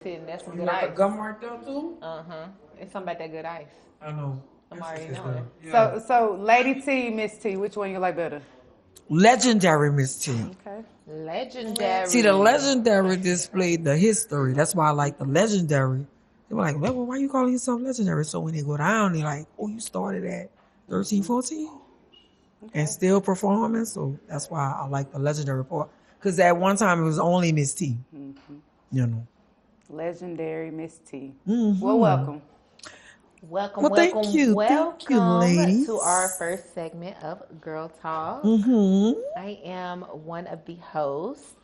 And that's some You good got the ice. gum right there too? It's something about that good ice. I know. I'm already It's knowing. Yeah. So Lady T, Miss T, which one you like better? Legendary Miss T. Okay. Legendary. See, the legendary displayed the history. That's why I like the legendary. They were like, well, why you calling yourself legendary? So when they go down, they're like, oh, you started at 13, 14? And still performing. So that's why I like the legendary part. Because at one time, it was only Miss T. You know. Legendary Miss T. Mm-hmm. Well, welcome. Welcome, Well, welcome, thank you. welcome Thank you, ladies. to our first segment of Girl Talk. Mm-hmm. I am one of the hosts,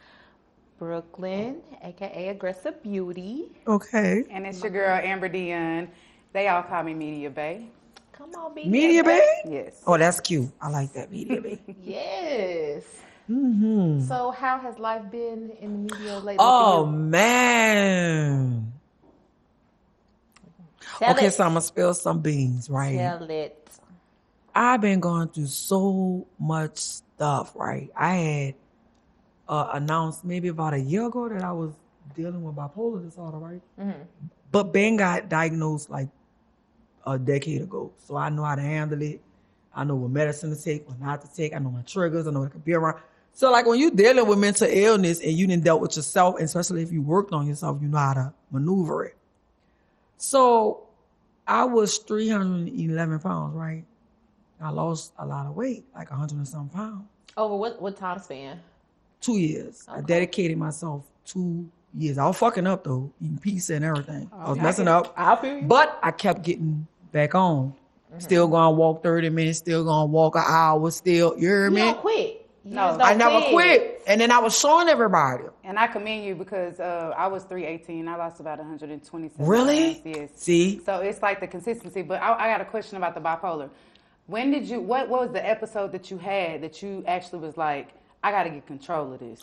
Brooklyn, aka Aggressive Beauty. Okay. And it's your girl Amber Dion. They all call me Media Bay. Come on, Media Bay? Yes. Oh, that's cute. I like that, Media Bay. Yes. Mm-hmm. So, how has life been in the media lately? Oh, for you? man. Tell Okay, it. so I'm going to spill some beans, right? Tell it. I've been going through so much stuff, right? I had announced maybe about a year ago that I was dealing with bipolar disorder, right? Mm-hmm. But Ben got diagnosed like a decade ago. So I know how to handle it. I know what medicine to take, what not to take. I know my triggers. I know what could be around. So like when you're dealing with mental illness and you didn't dealt with yourself, and especially if you worked on yourself, you know how to maneuver it. So I was 311 pounds, right? I lost a lot of weight, like 100 and some pounds. Over what time span? 2 years. Okay. I dedicated myself 2 years. I was fucking up though, eating pizza and everything. I was Okay. messing up. I feel you. But I kept getting back on. Still gonna walk 30 minutes, still gonna walk an hour, still, you hear You me? don't quit. You No. just don't I never quit. And then I was showing everybody. And I commend you because I was 318. I lost about 127 Really? pounds. Yes. See? So it's like the consistency. But I got a question about the bipolar. When did you, what was the episode that you had that you actually was like, I got to get control of this?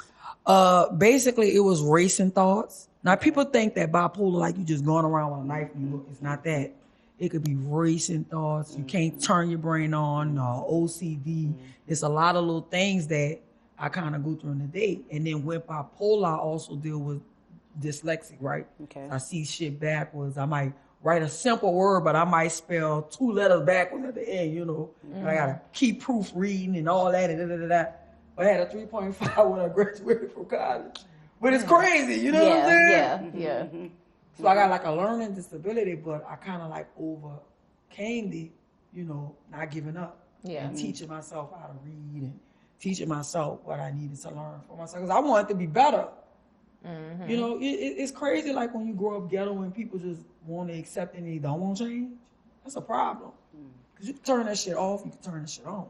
Basically, it was racing thoughts. Now, people think that bipolar, like you just going around with a knife, it's not that. It could be racing thoughts. You can't turn your brain on, OCD. It's a lot of little things that I kind of go through in the day. And then with bipolar, I also deal with dyslexic, right? Okay. I see shit backwards. I might write a simple word, but I might spell 2 letters backwards at the end, you know. And I got to keep proofreading and all that. But I had a 3.5 when I graduated from college. But it's crazy, you know what I'm saying? Yeah. So I got like a learning disability, but I kind of like overcame the, not giving up. Yeah. And teaching myself how to read and teaching myself what I needed to learn for myself. Because I wanted to be better. Mm-hmm. You know, it's crazy like when you grow up ghetto and people just want to accept and they don't want to change. That's a problem. Because you can turn that shit off, you can turn that shit on.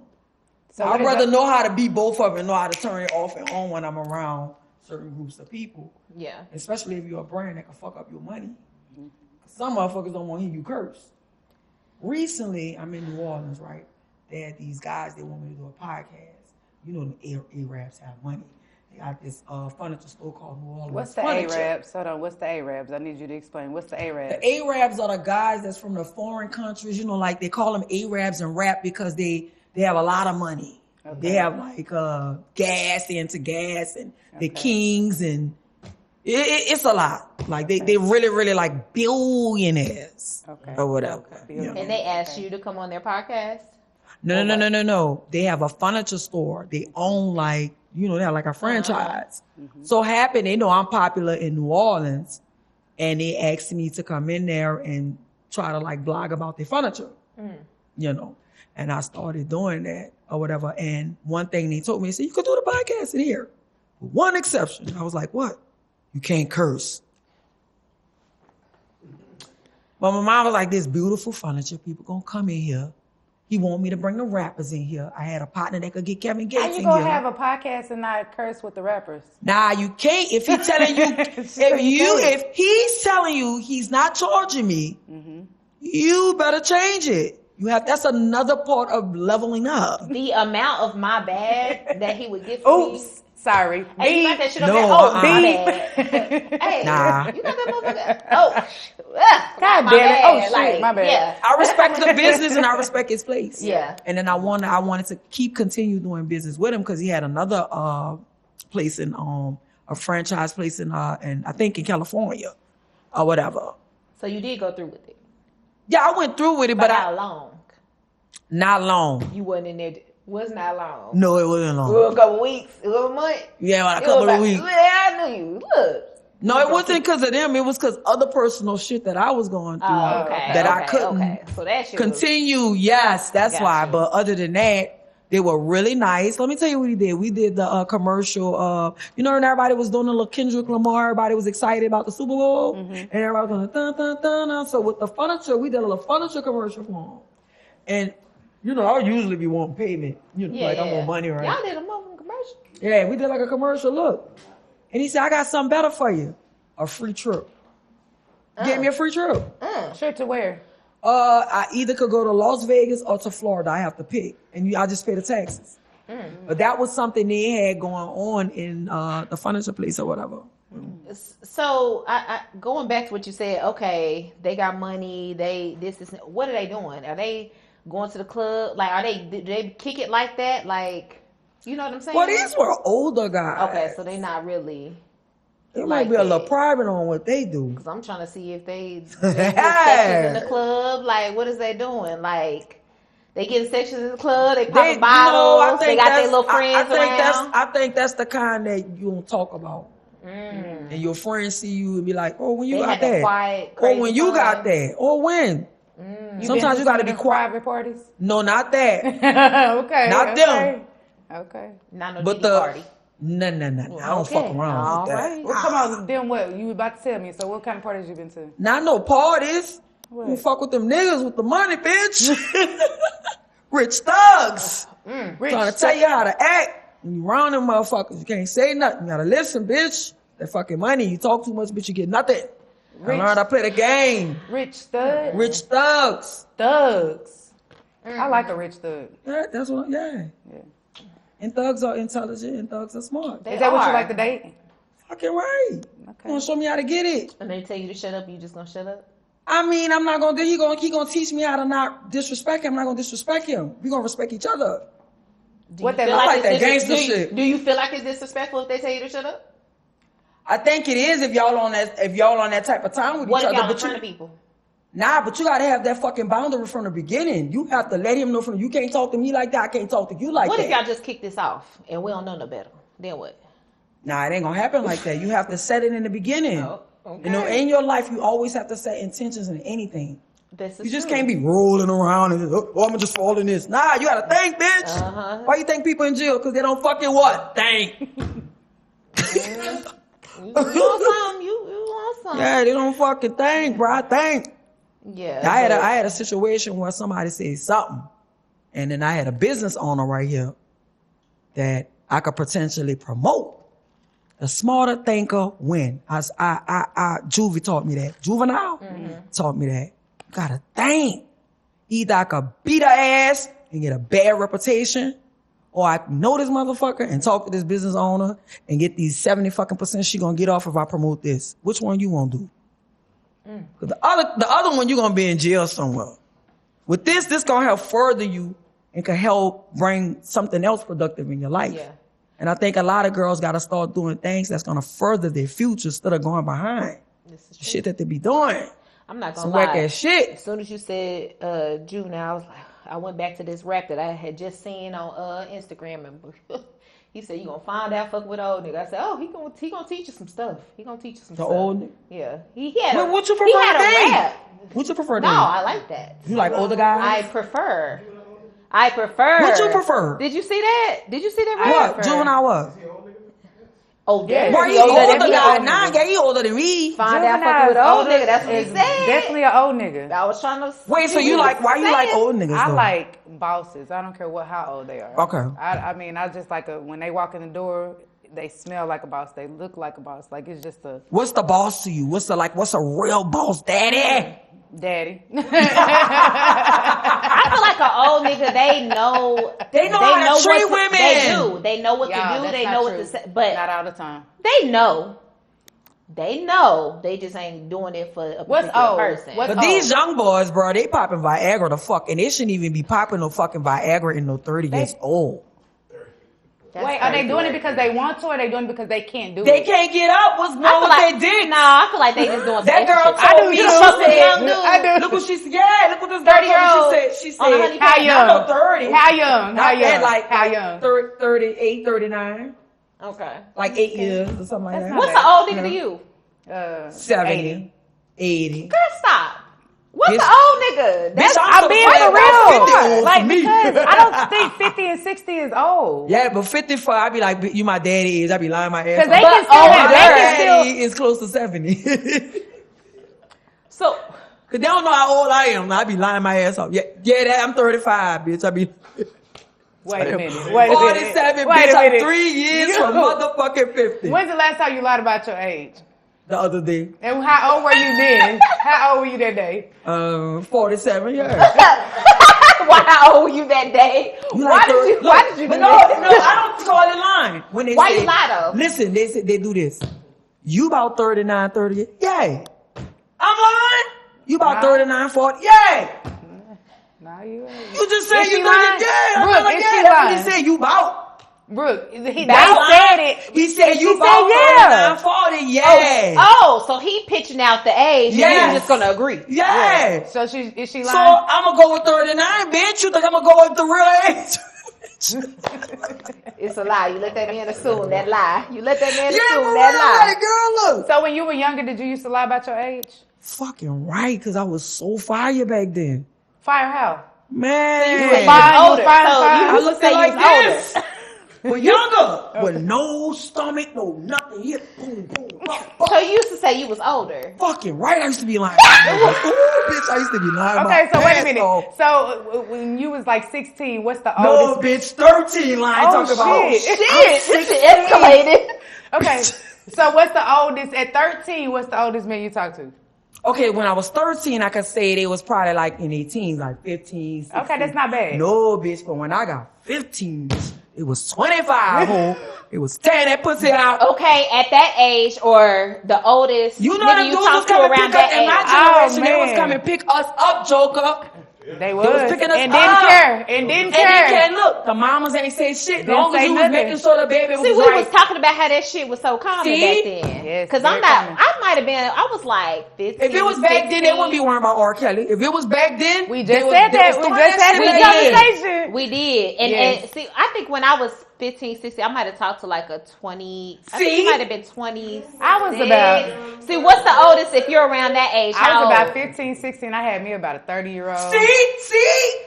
So I'd rather know how to be both of them and know how to turn it off and on when I'm around certain groups of people. Yeah. Especially if you're a brand that can fuck up your money. Some motherfuckers don't want to hear you curse. Recently, I'm in New Orleans, right? They had these guys, they want me to do a podcast. You know the Arabs have money. They got this furniture store called New Orleans What's the Furniture. Arabs? Hold on. What's the Arabs? I need you to explain. What's the Arabs? The Arabs are the guys that's from the foreign countries, like they call them Arabs in rap because they have a lot of money. Okay. They have like gas into gas and the kings and it's a lot. Like they really, really like billionaires or whatever. Okay. You know? And they asked you to come on their podcast? No. They have a furniture store. They own like, they have like a franchise. So happen, they know I'm popular in New Orleans and they asked me to come in there and try to like blog about their furniture, and I started doing that or whatever. And one thing they told me, they said, you could do the podcast in here. With one exception. I was like, what? You can't curse. But my mom was like, this beautiful furniture, people gonna come in here. He want me to bring the rappers in here. I had a partner that could get Kevin Gates in here. How you gonna have a podcast and not curse with the rappers? Nah, you can't. If he's telling you, if he's telling you he's not charging me, you better change it. That's another part of leveling up. The amount of my bad that he would get from me. Oops. Sorry. Hey, you got that shit up No, there? Oh, my bad. Hey, Nah. you got that motherfucker? Oh, God my damn it. bad. Oh, shit. Like, My bad. Yeah. I respect the business and I respect his place. Yeah. And then I wanted to continue doing business with him because he had another place in a franchise place in I think in California. or whatever. So you did go through with it. Yeah, I went through with it, but how long? Not long. You wasn't in there. Was not long. No, it wasn't long. It was a couple weeks. It was a month. Yeah, a couple of weeks. Yeah, I knew you. Look. No, it wasn't because of them. It was because other personal shit that I was going through that I couldn't So that shit continue. Yes, that's why. But other than that, they were really nice. Let me tell you what he did. We did the commercial. And everybody was doing a little Kendrick Lamar. Everybody was excited about the Super Bowl. And everybody was going dun, dun, dun, dun. So with the furniture, we did a little furniture commercial for him. And, I usually be wanting payment. Like I want money, right? Y'all did a motherfucking commercial. Yeah, we did like a commercial. Look. And he said, I got something better for you. A free trip. Gave me a free trip. Sure, to where? I either could go to Las Vegas or to Florida. I have to pick. And I just pay the taxes. But that was something they had going on in the furniture place or whatever. So I going back to what you said, okay, they got money, this, what are they doing? Are they going to the club? Like, do they kick it like that? Like, you know what I'm saying? Well, these were older guys. Okay, so they not really. They might be a little private on what they do. Because I'm trying to see if they get sections in the club. Like, what is they doing? Like, they getting sections in the club, they popping bottles, they got their little friends around. I think that's the kind that you don't talk about. And your friends see you and be like, oh, when you got that? Quiet, or when you got that? Or when? Sometimes you got to be quiet. Private parties? No, not that. Okay. Not them. Okay. Not no party. No. I don't fuck around with that. Right. Well, come on, then what? You about to tell me. So what kind of parties you been to? Not no parties. You fuck with them niggas with the money, bitch. Rich thugs. Trying to tell you how to act. When you around them motherfuckers, you can't say nothing. You gotta listen, bitch. That fucking money. You talk too much, bitch, you get nothing. I learned how to play the game. Rich thugs. Rich thugs. Thugs. I like a rich thug. Yeah, that's what. Yeah. And thugs are intelligent and thugs are smart. Is that what you like to date? Fucking right. Okay. You gonna show me how to get it. And they tell you to shut up, you just gonna shut up? I mean, I'm not gonna do. He gonna teach me how to not disrespect him. I'm not gonna disrespect him. We gonna respect each other. What that like that gangster shit. Do you feel like it's disrespectful if they tell you to shut up? I think it is if y'all on that type of time with each other. What if y'all in front of people? Nah, but you gotta have that fucking boundary from the beginning. You have to let him know you can't talk to me like that. I can't talk to you like that. What if y'all just kick this off and we don't know no better? Then what? Nah, it ain't gonna happen like that. You have to set it in the beginning. Oh, okay. In your life, you always have to set intentions in anything. You just can't be rolling around and I'm gonna just fall in this. Nah, you gotta think, bitch. Why you think people in jail? Because they don't fucking what? Think. You want something. Yeah, they don't fucking think, bro. I think. Yeah. I had a situation where somebody said something, and then I had a business owner right here that I could potentially promote. The smarter thinker win. Juvie taught me that. Juvenile taught me that. You gotta think. Either I could beat her ass and get a bad reputation, or I can know this motherfucker and talk to this business owner and get these 70% she gonna get off if I promote this. Which one you gonna do? Cause the other one you gonna be in jail somewhere. With this gonna help further you and can help bring something else productive in your life. Yeah. And I think a lot of girls gotta start doing things that's gonna further their future instead of going behind the shit that they be doing. I'm not gonna Some lie. whack ass shit. As soon as you said juvenile, I was like, I went back to this rap that I had just seen on Instagram, and he said, "You gonna find out fuck with old nigga." I said, "Oh, he gonna teach you some stuff. He gonna teach you some stuff." The old nigga? Yeah. He had. Well, what you prefer? He had a rap. What you prefer? No, I like that. You like older guys? I prefer. What you prefer? Did you see that? Did you see that rap? What? Juvenile what? Oh, yeah. Why he older guy? Nah, yeah, he older than me. Find out fucking with old nigga. That's what he said. Definitely an old nigga. I was trying to. Wait, so you like? Why you like old niggas? I though? like bosses. I don't care how old they are. Okay. I mean, I just like when they walk in the door, they smell like a boss. They look like a boss. Like it's just a. What's the boss to you? What's a real boss, daddy? Daddy. I feel like an old nigga. They know how to treat women. They do. They know what to do. They know what to say. But not all the time. They know. They just ain't doing it for a particular person. But these young boys, bro, they popping Viagra the fuck, and they shouldn't even be popping no fucking Viagra in no 30 years old. Wait, are they doing it because they want to, or are they doing it because they can't do it? They can't get up. What's wrong with like, their dick? No, I feel like they just doing That girl shit. told me, you she know, said, young dude. I do. look what she said. Yeah, look what this girl 30-year-old told me. She on a said, honey How pack. young? not no 30. How young? How Not young? that, like, How young? 38, 39. Okay. Like 8 years or something like That's that. not What's bad. the old nigga to you? 70, 80. Girl, stop. What's Bitch. the old nigga? Bitch, I'm being so for glad real. 50 old Like, for me. because I don't think 50 and 60 is old. Yeah, but 55, I be like, you my daddy is. I be lying my ass Because off. they can But still older. have, My they can daddy still. is close to 70. So, Cause they don't know how old I am. I be lying my ass off. Yeah, I'm 35, bitch. I be Wait a minute. Wait a 47, minute. Wait bitch. a I'm minute. 3 years from motherfucking 50. When's the last time you lied about your age? The other day, And how old were you then? How old were you that day? 47, yeah. why how old were you that day? You Why like did you? look, Why did you but do no, that? no, I don't call it lying. When they Why say, you lie though? Listen, they say they do this. You about 39, 38? Yeah. I'm lying. You about Nah. 39, 40? Yeah. No, you ain't. You just said Is you she 30? lying? Yeah. I'm Brooke, like, is yeah. she That's what lying? he said. You about. Brooke, they That's said lying. it. He said She you said about yeah. 39, 40? Yeah. Oh, so he pitching out the age, and Yes. you're just gonna agree. Yeah. So is she So lying? I'm going to go with 39, bitch. You think I'm going to go with the real age? It's a lie. You let that man assume that lie. You let that man Yeah, assume for that real. lie. Like, girl, look. So when you were younger, did you used to lie about your age? Fucking right, because I was so fire back then. Fire how? Man. You was Fine, older, fine, so fine. you I used to looked say like you was this. older. But younger. With no stomach, no nothing. Here, boom, boom, boom. So you used to say you was older. Fucking right, I used to be lying. Ooh, bitch, I used to be lying. Okay, my so wait a ass minute. off. So when you was like 16, what's the No, oldest? bitch, 13 lying. Oh, Talking about shit. Shit, this shit escalated. Okay, so what's the oldest? At 13, what's the oldest man you talked to? Okay, when I was 13, I could say they was probably like in 18, like 15, 16. Okay, that's not bad. No, bitch, but when I got 15, bitch, it was 25, ho. It was tearing that pussy out. Okay, at that age or the oldest You know nigga them you dudes was talked to coming around pick us that in my age. generation. They was man. coming pick us up, Joker. They was, was picking us and didn't up. care, and didn't And they care. can't look. The mamas ain't say shit. Didn't Long as say you was nothing. making sure the baby See, was we right. was talking about how that shit was so common See? back then. Yes, Because very I'm not, common. I might have been, I was like 15. If it was back then, they wouldn't be worrying about R. Kelly. If it was back then, We they just was- said they that. was We throwing just that had shit this back then. conversation. We did. And, Yes. and see, I think when I was 15, 16, I might have talked to like a 20. I think See? it might have been 20. I was about- See, what's the oldest if you're around that age? I How was about old? 15, 16. I had me about a 30-year-old. See?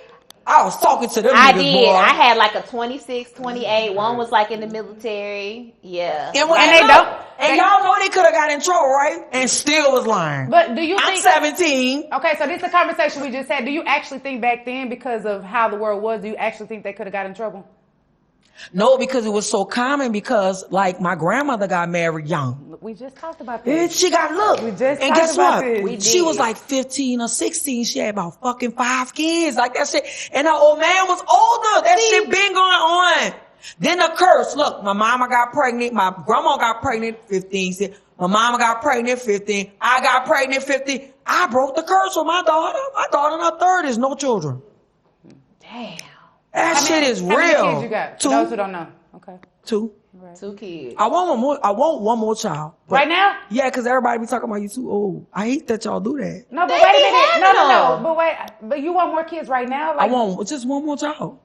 I was talking to them I niggas, did. boy. I had like a 26, 28. One was like in the military. Yeah. And, when And they they know, don't- and they- y'all know they could have got in trouble, right? And still was lying. But do you I'm think 17. Okay, so this is a conversation we just had. Do you actually think back then, because of how the world was, do you actually think they could have got in trouble? No, because it was so common because, like, my grandmother got married young. Look, we just talked about Bitch, this. she got look. We just and talked guess about what? this. We She did. was like 15 or 16. She had about fucking 5 kids. Like that shit. And her old man was older. That shit been going on. Then the curse. Look, my mama got pregnant. My grandma got pregnant 15. My mama got pregnant 15. I got pregnant 15. I broke the curse with my daughter. My daughter in her 30s, no children. Damn. That shit is How real. many kids you got? For those who 2. don't know. Okay. 2. 2 kids. I want one more. I want one more child. But- Right now? Yeah, because everybody be talking about you too old. I hate that y'all do that. No, but They wait a be minute. having No. them. But wait. But you want more kids right now? I Like, want just one more child.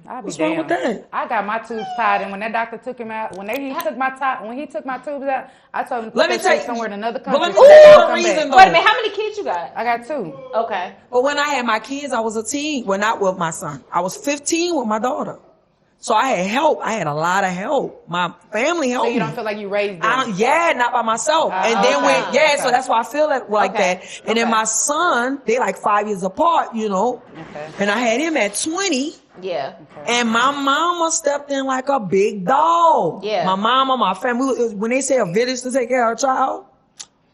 I'll be What's wrong with damned. that? I got my tubes tied, and when that doctor took him out, when he took my tubes out, I told him to Let put me that tell shit you- somewhere in another but country. let me so they tell you don't the come reason, back. though. Wait a minute, how many kids you got? I got 2. Okay. But when I had my kids, I was a teen. Well, not with my son. I was 15 with my daughter. So I had help. I had a lot of help. My family helped So you me. don't feel like you raised them. I don't, yeah, not by myself. and then okay. when, yeah, Okay. so that's why I feel like Okay. that. And then my son, they like 5 years apart, you know. Okay. And I had him at 20. Yeah. And my mama stepped in like a big dog. Yeah. My mama, my family, when they say a village to take care of a child,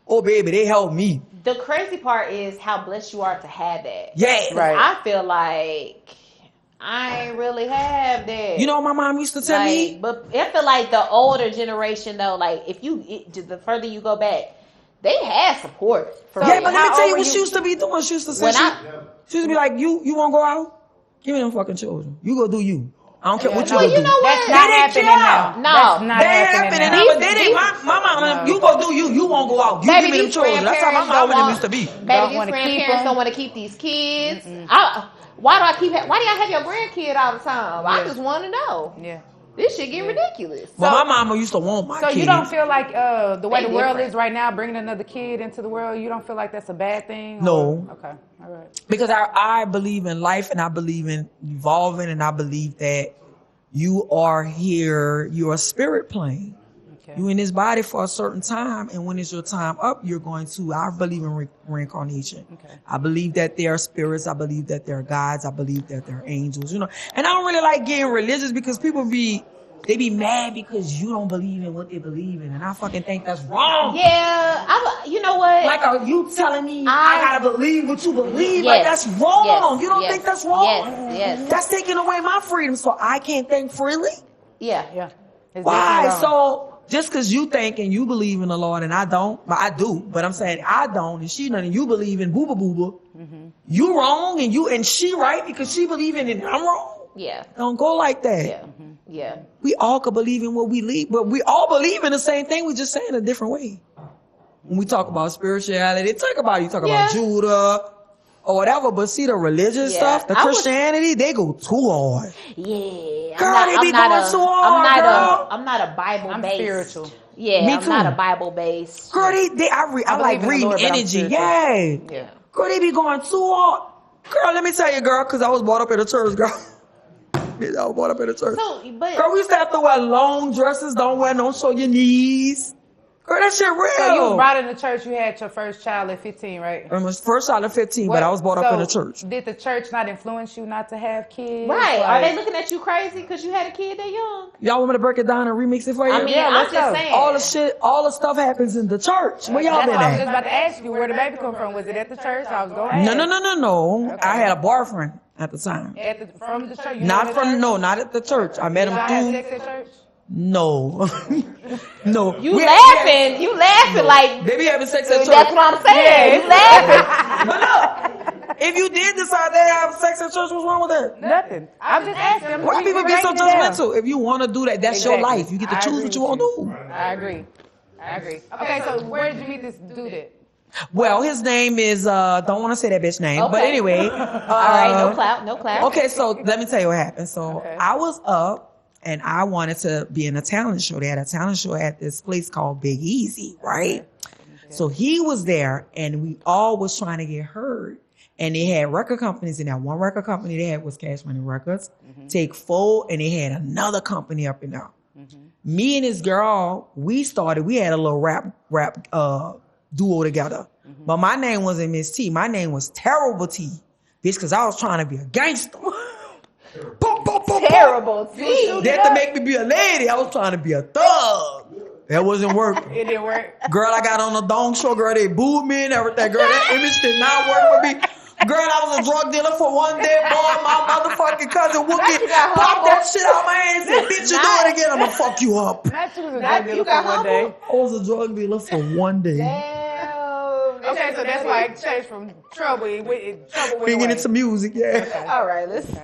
oh baby, they helped me. The crazy part is how blessed you are to have that. Yeah. Right. I feel like I ain't really have that. You know what my mom used to tell me? But I feel like the older generation though, like if the further you go back, they had support. For Yeah, real. but let How me tell old you were what you? she used to be doing. She used to say, When she used to be like, you won't go out? Give me them fucking children. You go do you. I don't care what you Well, gonna you do. know what? That's not happening now. No. That's not They ain't happening happening now. now, but they didn't. My mama, you go do you. You won't go out. You Baby, give me them these children. That's how my grandparents don't mama them want. used to be. Baby, Don't these wanna keep grandparents them. don't want to keep these kids. Why do I keep? Why do y'all have your grandkid all the time? I Yeah. just want to know. Yeah. This shit get ridiculous. But my mama used to want my So kids. you don't feel like the way They the world different. is right now, bringing another kid into the world, you don't feel like that's a bad thing? No. Okay. All right. Because I believe in life and I believe in evolving and I believe that you are here, you're a spirit plane. Okay. You in this body for a certain time, and when it's your time up, you're going to. I believe in reincarnation. Okay. I believe that there are spirits. I believe that there are gods. I believe that there are angels. You know, and I don't really like getting religious because people be mad because you don't believe in what they believe in, and I fucking think that's wrong. Yeah, you know what? Like, are you telling me I gotta believe what you believe? Like, that's wrong. Yes, You don't think that's wrong? Yes. That's taking away my freedom, so I can't think freely. Yeah. Yeah. It's Why? definitely wrong. So just because you think and you believe in the Lord and I don't, but I do. But I'm saying I don't, and she doesn't. And you believe in booba booba. You wrong, and she right because she believe in it. And I'm wrong. Yeah. Don't go like that. Yeah. Yeah. We all could believe in what we believe, but we all believe in the same thing. We just say it a different way. When we talk about spirituality, you talk about Judah or whatever, but see the religious stuff, the Christianity, they go too hard. Yeah. Girl, they be going too hard, girl. I'm not a Bible I'm based. spiritual. Yeah, Me I'm too. not a Bible based. Girl, I like believe in the reading Lord, but I'm energy. spiritual. Yeah. Yeah. Girl, they be going too hard. Girl, let me tell you, girl, because I was brought up in a church, girl. I was brought up in a church. So, but Girl, we used to have to wear long dresses, don't show your knees. Girl, that shit real. So you was brought in the church, you had your first child at 15, right? I was first child at 15, but I was brought up in a church. Did the church not influence you not to have kids? right? Are Like- they looking at you crazy because you had a kid that young? Y'all want me to break it down and remix it for you? I mean, Yeah, I'm let's just go. saying. all the stuff happens in the church. Where y'all That's been what I was at? just about to ask you. Where the baby come from? Was it at the church? I was going to ask. No. Okay. I had a boyfriend at the time. From the church? You Not know from, the church? not at the church. I met Did him y'all have through. sex at church? No. No. You laughing like They be having sex at church. that's what I'm saying. You laughing. But look, if you did decide to have sex at church, what's wrong with that? Nothing. I'm just asking. Why people be so judgmental? If you want to do that, that's your Exactly. life. You get to I choose agree what you with want to do. I agree. Okay, so where did you meet this dude? Well, his name is, don't want to say that bitch name, but Okay. anyway. All right, no clout. Okay, so let me tell you what happened. So Okay. I was up and I wanted to be in a talent show. They had a talent show at this place called Big Easy, right? So he was there and we all was trying to get heard. And they had record companies in there. One record company they had was Cash Money Records, Take 4, and they had another company up in there. Me and this girl, we had a little rap duo together. But my name wasn't Miss T. My name was Terrible T. Bitch, because I was trying to be a gangster. Terrible. See? They had to make me be a lady. I was trying to be a thug. That wasn't working. It didn't work. Girl, I got on the dong show. Girl, they booed me and everything. Girl, that image did not work with me. Girl, I was a drug dealer for one day. Boy, my motherfucking cousin Wookie popped that shit out my hand and said, bitch, you do it again, I'm gonna fuck you up. Not you was a Not drug you dealer got for one day. I was a drug dealer for one day. Damn. Okay, so that's why it changed from trouble. Trouble went Bringing away. it to music, yeah. All right, let's. All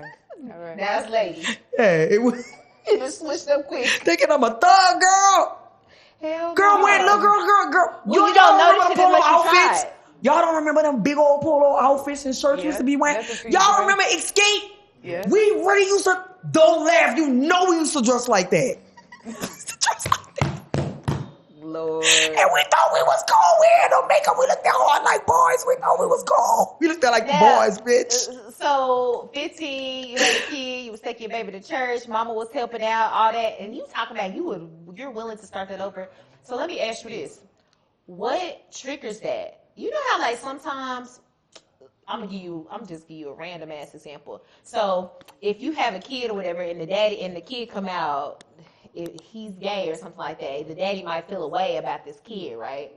right. Now it's lady. Yeah, it was It just switched up quick. thinking I'm a thug, girl. Hell Girl, no. wait, look, girl. Well, you don't know remember this the shit polo unless you outfits? tried. Y'all don't remember them big old polo outfits and shirts used to be wearing? that's what you Y'all do. remember Escape? Yes. We really used to, don't laugh, you know we used to dress like that. We used to dress like that. Lord. And we thought we was cool. We had no makeup. We looked at hard like boys. We thought we was cool. We looked at like Yeah. boys, bitch. So 15, you had a kid, you was taking your baby to church, mama was helping out, all that, and you talking about you're willing to start that over. So let me ask you this. What triggers that? You know how like sometimes I'm just give you a random ass example. So if you have a kid or whatever and the daddy and the kid come out, if he's gay or something like that, the daddy might feel a way about this kid, right?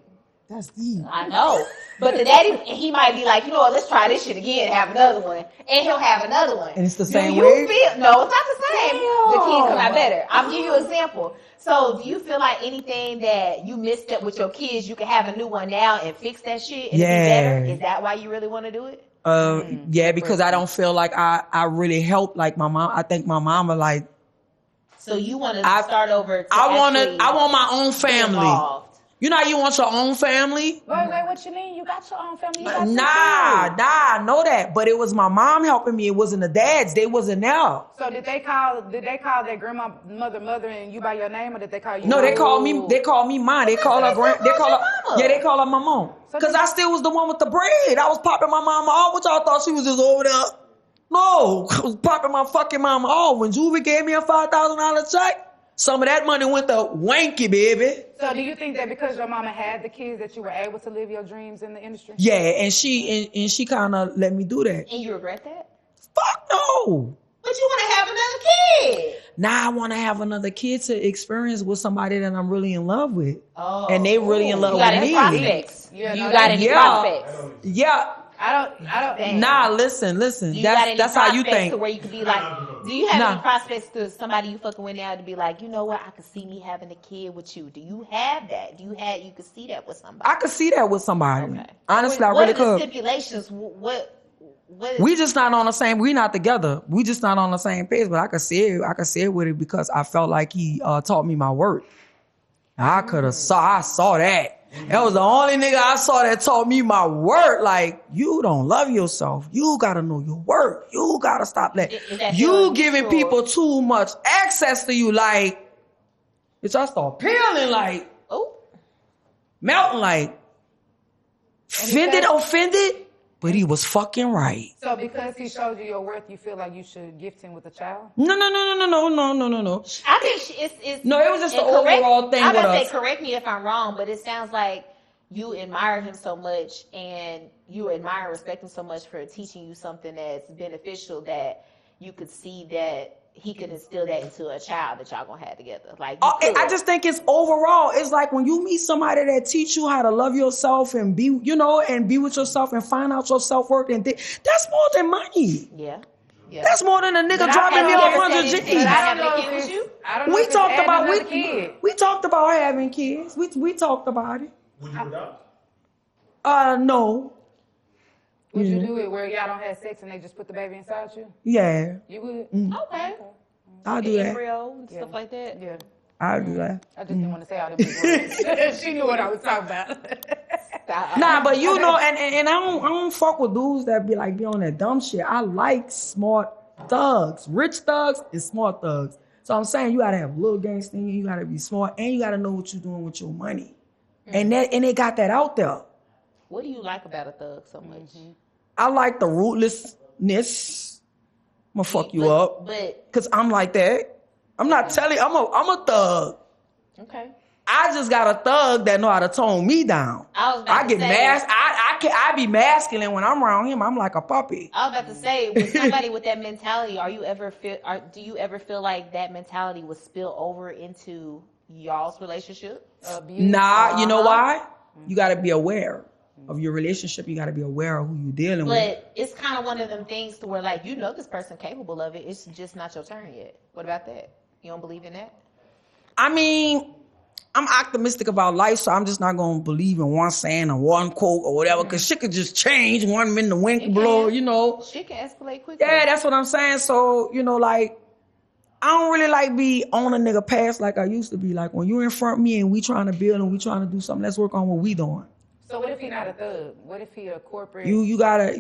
That's deep. I know. But the daddy, he might be like, you know what, let's try this shit again and have another one. And he'll have another one. And it's the Do same you way? feel, no, it's not the same. Damn. The kid come out better. I'll give you an example. So do you feel like anything that you missed up with your kids, you can have a new one now and fix that shit and Yeah. be better? Is that why you really want to do it? Yeah, because I don't feel like I really helped like my mom. I think my mama like. So you want to start over? I want my own family. You know how you want your own family? Wait, what you mean? You got your own family? You got I know that. But it was my mom helping me. It wasn't the dads. They wasn't there. So did they call their grandma mother and you by your name, or did they call you? No, they called me mine. They call her they call her my mom. Because I still was the one with the bread. I was popping my mama off. What y'all thought she was just over there? No, I was popping my fucking mama off. When Juvie gave me a $5,000 check, some of that money went to wanky, baby. So do you think that because your mama had the kids that you were able to live your dreams in the industry? Yeah, and she kind of let me do that. And you regret that? Fuck no. But you want to have another kid. Now I want to have another kid to experience with somebody that I'm really in love with. Oh. And they really in love with me. Prospects? Yeah, you got any prospects? Yeah. I don't. Nah, listen. That's how you think. To where you could be like, do you have any prospects to somebody you fucking with now to be like, you know what? I could see me having a kid with you. Do you have that? You could see that with somebody? I could see that with somebody. Okay. Honestly, I really could. What are the stipulations? What we just not on the same. We not together. We just not on the same page. But I could see it. I could see it with it because I felt like he taught me my worth. I saw that. That was the only nigga I saw that taught me my worth. Like, you don't love yourself. You gotta know your worth. You gotta stop that. You giving people too much access to you. Like, bitch, I start peeling like, melting like, offended. But he was fucking right. So because he showed you your worth, you feel like you should gift him with a child? No. I think it's no, it was just the overall thing I'm with gonna us. say, correct me if I'm wrong, but it sounds like you admire him so much and you admire and respect him so much for teaching you something that's beneficial that you could see that he could instill that into a child that y'all gonna have together. Like, I just think it's overall. It's like when you meet somebody that teach you how to love yourself and be, and be with yourself and find out your self-worth and that's more than money. Yeah. That's more than a nigga dropping me off 100 G's. We talked about having kids. We talked about it. Would you adopt? No. Would you do it where y'all don't have sex and they just put the baby inside you? Yeah. You would? Okay. I'll do that. Embryo and stuff like that. Yeah. I'll do that. I just didn't want to say all them big words. She knew what I was talking about. Nah, but and I don't fuck with dudes that be on that dumb shit. I like smart thugs, rich thugs and smart thugs. So I'm saying you gotta have little gangster, you gotta be smart, and you gotta know what you're doing with your money. And they got that out there. What do you like about a thug so much? I like the ruthlessness. I'm gonna fuck you up, cause I'm like that. I'm not telling you, I'm a thug. Okay. I just got a thug that know how to tone me down. I be masculine when I'm around him. I'm like a puppy. I was about to say, with somebody with that mentality, do you ever feel like that mentality would spill over into y'all's relationship? Nah, you know why? You got to be aware of your relationship. You got to be aware of who you're dealing with. But it's kind of one of them things to where, like, this person capable of it. It's just not your turn yet. What about that? You don't believe in that? I mean, I'm optimistic about life, so I'm just not going to believe in one saying or one quote or whatever, because shit could just change 1 minute, the wind blow, Shit can escalate quickly. Yeah, that's what I'm saying. So, like, I don't really like be on a nigga past like I used to be. Like, when you in front of me and we trying to build and we trying to do something, let's work on what we doing. So what if he not a thug? What if he a corporate? You got to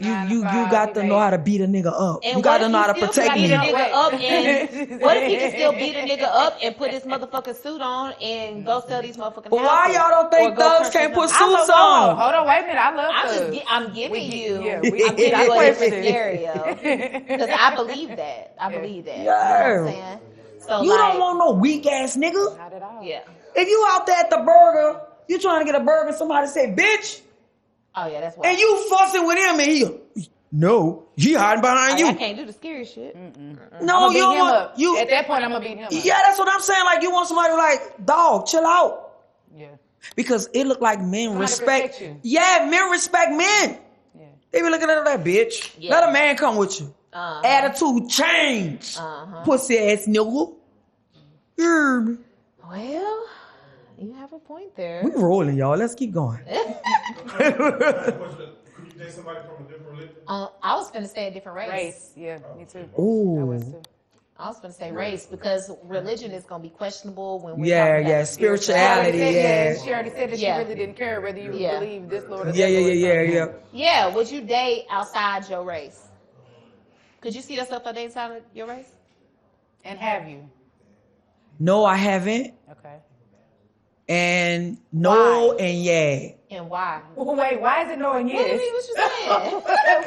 know how to beat a nigga up. And you got to know how to protect me. What if he can still beat a nigga up and put his motherfucking suit on and go sell these motherfucking houses? Why y'all don't think thugs can't put suits on? Hold on, wait a minute. I love thugs. I'm giving you a different scenario because I believe that. I believe that. Yeah. You know what I'm saying? So you don't want no weak ass nigga. Not at all. Yeah. If you out there at the burger. You trying to get a burger, somebody say, bitch. Oh, yeah, that's why. And you fussing with him, and he hiding behind you. I can't do the scary shit. No, you don't want, at that point, I'm going to beat him up. Yeah, that's what I'm saying. Like, you want somebody like, dog, chill out. Yeah. Because it look like men respect. Yeah, men respect men. Yeah. They be looking at that bitch. Yeah. Let a man come with you. Attitude change. Pussy ass nigga. Well, you have a point there. We rolling, y'all. Let's keep going. Could you date somebody from a different religion? I was finna say a different race. Yeah, me too. Ooh. I was too. I was going to say race because religion is going to be questionable when we're Yeah, talking yeah, about spirituality, yeah. She already said that Yeah. she really didn't care whether you Yeah. believe this Lord or that Yeah, yeah, Lord. yeah, yeah, yeah. Yeah, would you date outside your race? Could you see yourself dating outside your race? And have you? No, I haven't. Okay. And no, Why? and yeah. And why? Well, wait, why is it no and What yes? you saying?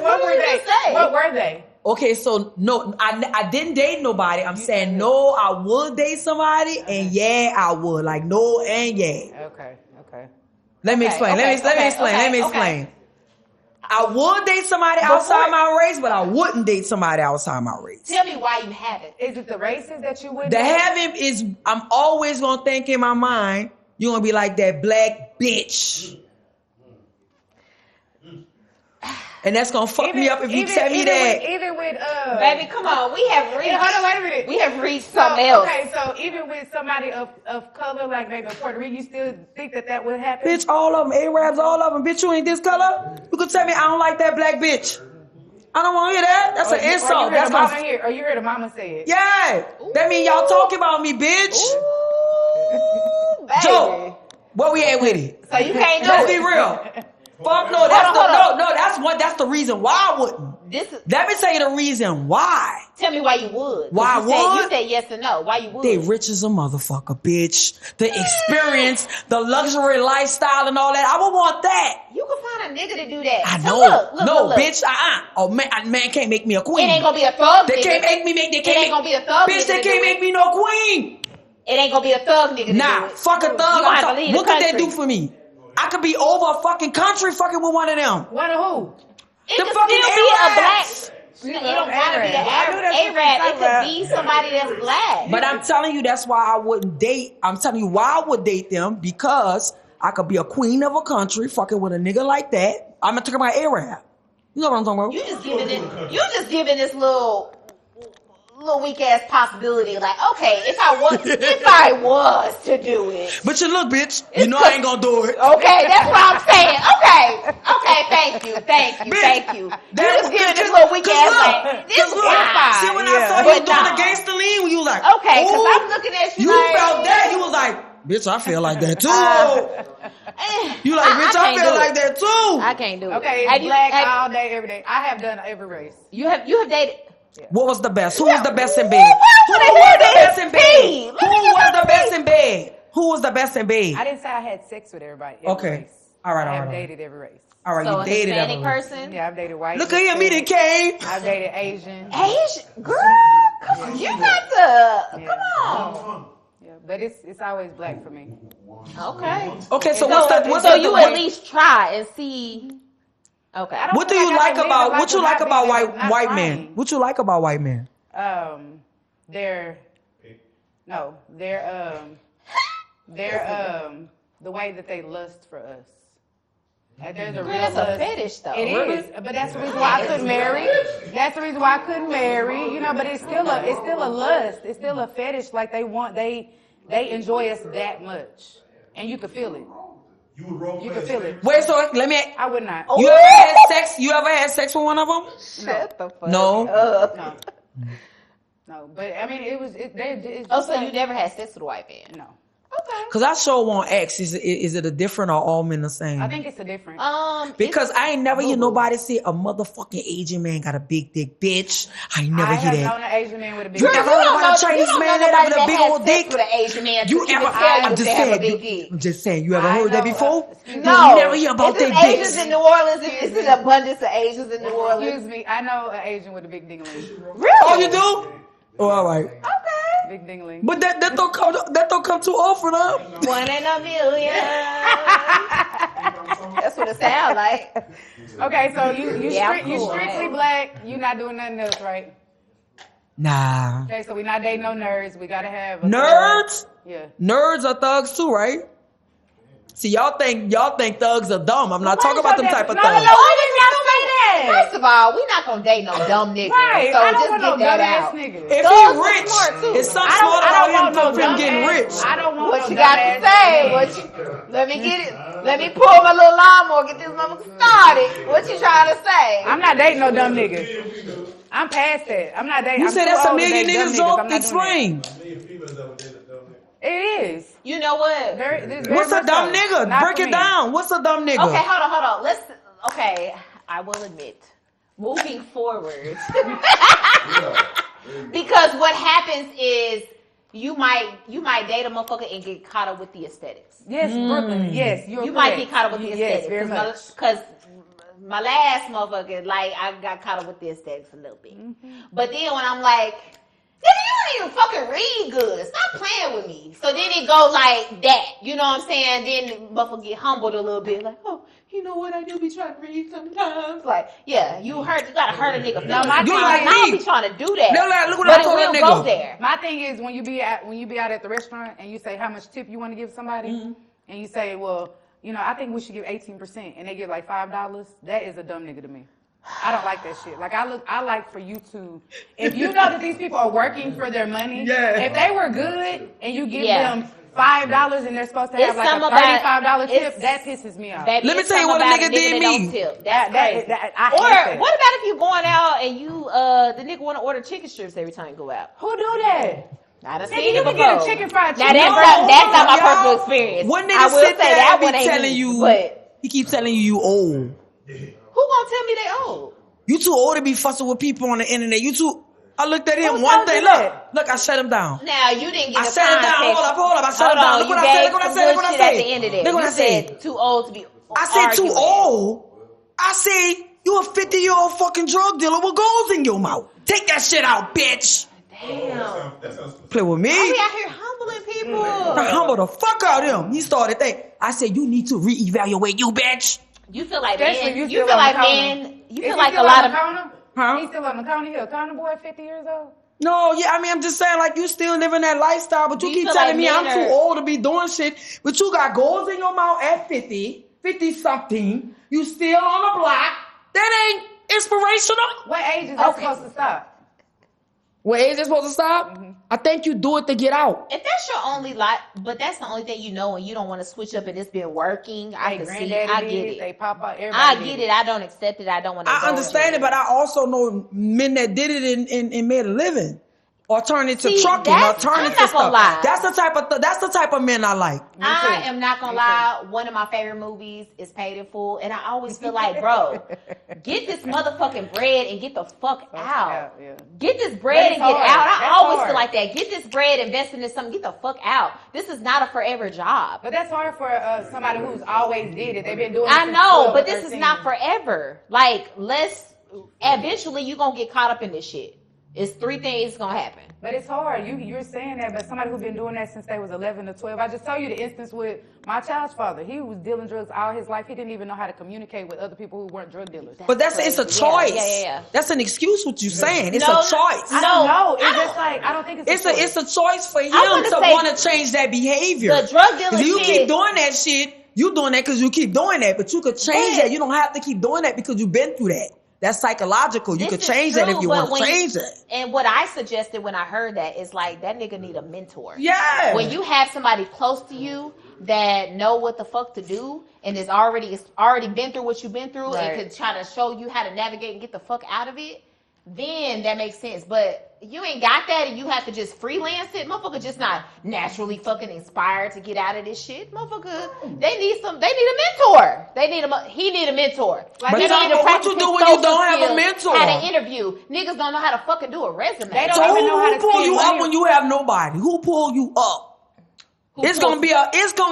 What were did they? you say? What were they? Okay, so no, I didn't date nobody. I'm saying no, I would date somebody, and yeah, I would. Like no and yeah. Okay. Let me explain. Let me explain. I would date somebody outside my race, but I wouldn't date somebody outside my race. Tell me why you haven't. Is it the races that you would The date? having is, I'm always gonna think in my mind, you're gonna be like that black bitch. And that's gonna fuck me up if you tell me that. Even with Baby, come on. We have reached. hold on, wait a minute. We have reached something else. Okay, so even with somebody of color, like maybe Puerto Rico, you still think that would happen? Bitch, all of them, Arabs, all of them. Bitch, you ain't this color? You could tell me I don't like that black bitch. I don't want to hear that. That's an insult. That's Or you heard a mama say it. Yeah. That mean y'all talking about me, bitch. Ooh, baby. Joe, where we at with it? So you can't do Let's it. be real. Fuck no, that's the reason why I wouldn't. Let me tell you the reason why. Tell me why you would. Why I would? You said yes or no. Why you would? They rich as a motherfucker, bitch. The experience, the luxury lifestyle and all that. I would want that. You can find a nigga to do that. I So know. look. Bitch, Oh, man can't make me a queen. It ain't gonna be a thug They nigga. can't make me It ain't gonna be a thug bitch, nigga. they can't make me no queen. It ain't gonna be a thug nigga to do Nah, it. fuck a thug. You gonna have to leave What the could they country. do for me? I could be over a fucking country fucking with one of them. One of who? It The could fucking still be a black. Arabs. It don't gotta be an I knew that's what you Arab. were It could be somebody that's black. But I'm telling you, that's why I wouldn't date. I'm telling you why I would date them, because I could be a queen of a country fucking with a nigga like that. I'm not talking about Arab. You know what I'm talking about? You just giving this little weak ass possibility. Like, okay, if I was to do it. But you look, bitch. You know I ain't gonna do it. Okay, that's what I'm saying. Okay, thank you. You just giving this little weak ass like, this is fine. See, when I saw you But doing nah. the gangster lean, you was like, Okay, because ooh, I'm looking at you you like, felt that. You was like, bitch, I feel like that too. You like, bitch, I can't feel do like it. that too. I can't do it. Okay, Have it's you- black have- all day, every day. I have done every race. You have dated. What was the best? Who was the best in bed? Who Who was was the the best in bed? pee? Who was the best in bed? Who was the best in bed? I didn't say I had sex with everybody. Okay. Race. All right, I all have right. dated every race. All right, So you a dated Hispanic everyone. person. Yeah, I've dated white. Look at him, he done came. I've dated Asian. Asian girl, come on, you got to come on. Yeah, but it's always black for me. Okay. Okay, so So you at least try and see. Okay. I don't what do feel you like I like can about live what you a like life about without not white trying. men? What you like about white men? They're the way that they lust for us. Like there's a real That's a lust. fetish though. It is, but that's the reason why I couldn't marry. That's the reason why I couldn't marry. You know, but it's still a lust. It's still a fetish. Like they enjoy us that much, and you can feel it. You can feel it. Wait, so let me. I would not. You ever had sex? You ever had sex with one of them? Shut the fuck No. up. No, but I mean, it's Oh, so you never had sex with a white man? No. Okay. Cause I sure want X. Is it a different or all men the same? I think it's a different. Because I ain't never hear nobody say a motherfucking Asian man got a big dick, bitch. I ain't never I hear have that. known an Asian man with a big You dick. ever heard about a Chinese man that have a big old dick? With an Asian man, You ever? I'm just saying. I'm just saying. You ever I heard that know, before? No, you never hear about it's their Asians dicks. in New Orleans. It's an abundance of Asians in New Orleans. Excuse me, I know an Asian with a big dingling. Really? Oh, you do? Oh, all right. Okay. Big dingling. But that don't come too often, huh? 1 in a million. That's what it sounds like. Okay, so you cool. strictly black. You not doing nothing else, right? Nah. Okay, so we not dating no nerds. We gotta have a Nerds? Yeah. Nerds are thugs too, right? See, y'all think thugs are dumb. I'm not talking about them type of No, thugs. why did y'all say that? First of all, we not gonna date no dumb nigga. Right, So I don't just want get no that dumbass out. nigga. If Thugs he are rich, smart, too. it's some I smart don't about want him no from him getting dumbass. rich. I don't want What no you got to dumbass say? nigga. Let me get it. Let me pull my little lawnmower, get this motherfucker started. What you trying to say? I'm not dating no dumb niggas. I'm past that. I'm not dating. You I'm said too that's a old to million date dumb niggas I'm joke? not doing Explain. that. It is. You know what? What's a dumb nigga? Not Break for it me. down. What's a dumb nigga? Okay, hold on. Okay, I will admit, moving forward, because what happens is you might date a motherfucker and get caught up with the aesthetics. Yes, Brooklyn. Yes, You might get caught up with the aesthetics. Yes, very much. Because my last motherfucker, like, I got caught up with the aesthetics a little bit. But then when I'm like, nigga, you don't even fucking read good. Stop playing with me. So then it go like that. You know what I'm saying? Then the motherfucker get humbled a little bit. Like, oh, you know what? I do be trying to read sometimes. Like, yeah, you gotta hurt a nigga. No, my thing thing I is- don't be trying to do that. No, like, look what But I it told will that go nigga. there. My thing is when you be out at the restaurant and you say how much tip you want to give somebody, and you say, well, you know, I think we should give 18%, and they give like $5. That is a dumb nigga to me. I don't like that shit. Like I like for you to, if you know that these people are working for their money, if they were good and you give them $5 and they're supposed to have It's like a some about- $35 tip, that pisses me off. Baby, Let me it's tell you something what a about nigga did that me. don't tip. That's crazy. I hate Or that. what about if you going out and you the nigga want to order chicken strips every time you go out? Who do that? I done Nigga, seen you it can before. get a chicken fried Now chicken. that's not my y'all. personal experience. One I nigga will sit say there that and be one ain't telling me, you, but he keep telling you old. who gonna tell me they old? You too old to be fussing with people on the internet. You too. I looked at him Who one told you day. that? Look, I shut him down. Now you didn't get I the shut him down. context. Hold up. I shut him Hold down. on, Look you what I said. gave Look what I some said. Look what I good shit at said. the end of that. Look what You I said. said too old to be. I said too arguing. old. I say you a 50-year-old fucking drug dealer with goals in your mouth. Take that shit out, bitch. Damn. Play with me. I be out here humbling people. I humble the fuck out of him. He started that. I said you need to reevaluate you, bitch. You feel like Especially men. you You still feel on like the corner. men. You Is feel he like a still lot on of. the corner? Huh? He's still on the corner. He a corner boy, 50 years old. No, yeah, I mean, I'm just saying, like, you still living that lifestyle, but you Do you keep feel telling like me I'm men too are- old to be doing shit, but you got goals in your mouth at 50 something. You still on the block. That ain't inspirational. What age is that supposed to stop? What age is supposed to stop? I think you do it to get out. If that's your only life, but that's the only thing you know, and you don't want to switch up, and it's been working. I can see. Granddaddy I did get it. it. They pop out. Everybody I did get it. I don't accept it. I don't want to. I understand it, but I also know men that did it and made a living. Or turn it to See, trucking, or that's- turn I'm it not to gonna stuff. lie. That's the type of men I like. I am not gonna lie. One of my favorite movies is Paid in Full, and I always feel like, bro, get this motherfucking bread and get the fuck out. Yeah. Get this bread and it's get hard. out. I That's always hard. feel like that. Get this bread, invest in this something, get the fuck out. This is not a forever job. But that's hard for somebody who's always did it. They've been doing it I since know, 12 or but this is 13. not forever. Like, eventually you gonna get caught up in this shit. It's three things gonna happen. But it's hard. You're saying that, but somebody who's been doing that since they was 11 or 12. I just told you the instance with my child's father. He was dealing drugs all his life. He didn't even know how to communicate with other people who weren't drug dealers. But it's a crazy. choice. Yeah. That's an excuse what you're saying. It's No, a choice. I don't know. It's just like, I don't think it's It's a choice for him wanna to say want to change that behavior. the drug dealer 'Cause you kid- keep doing that shit, you doing that because you keep doing that, but you could change But- that. You don't have to keep doing that because you've been through that. That's psychological. You This could is change that true, if you but want to when change it. And what I suggested when I heard that is like, that nigga need a mentor. Yeah. When you have somebody close to you that know what the fuck to do and is already been through what you've been through Right. and can try to show you how to navigate and get the fuck out of it, then that makes sense. But you ain't got that and you have to just freelance it. Motherfucker just not naturally fucking inspired to get out of this shit. Motherfucker, they need a mentor. He need a mentor. Like, But he Tom, need to but what practice you do his when you social don't have a skills, mentor? How to interview. Niggas don't know how to fucking do a resume. They don't So even know how who to pull spend you money. up when you have nobody? Who pull you up? It's gonna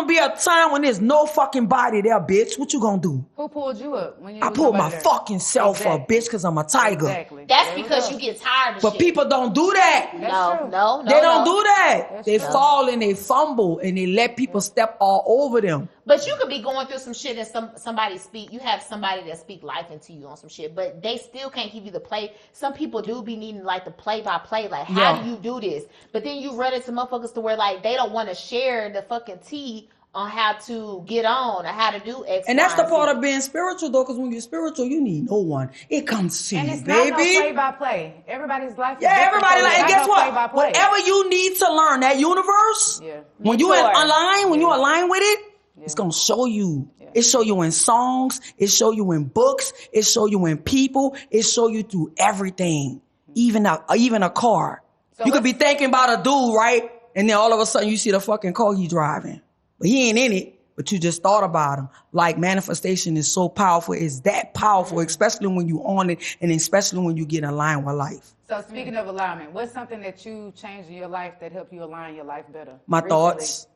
be a time when there's no fucking body there, bitch. What you gonna do? Who pulled you up? When you I was pulled my nobody there? fucking self up, Exactly. bitch, because I'm a tiger. Exactly. That's There we because go. you get tired of But shit. people don't do that. That's true. No. They don't do that. That's They true. fall and they fumble and they let people step all over them. But you could be going through some shit and somebody speak. You have somebody that speak life into you on some shit, but they still can't give you the play. Some people do be needing like the play by play, like how Yeah. do you do this? But then you run into motherfuckers to where like they don't want to share the fucking tea on how to get on or how to do X. And that's Y, the and part Z. of being spiritual, though, because when you're spiritual, you need no one. It comes to And you, it's not no baby. play by play. Everybody's life is Yeah, different, everybody so like, it's and not guess no what? play-by-play. Whatever you need to learn, that universe, Yeah. when you Mentor. align with it, It's gonna show you. It show you in songs. It show you in books. It show you in people. It show you through everything, even a car. So you could be thinking about a dude, right? And then all of a sudden you see the fucking car he driving, but he ain't in it. But you just thought about him. Like, manifestation is so powerful. It's that powerful, especially when you on it, and especially when you get in line with life. So speaking of alignment, what's something that you changed in your life that helped you align your life better? My thoughts.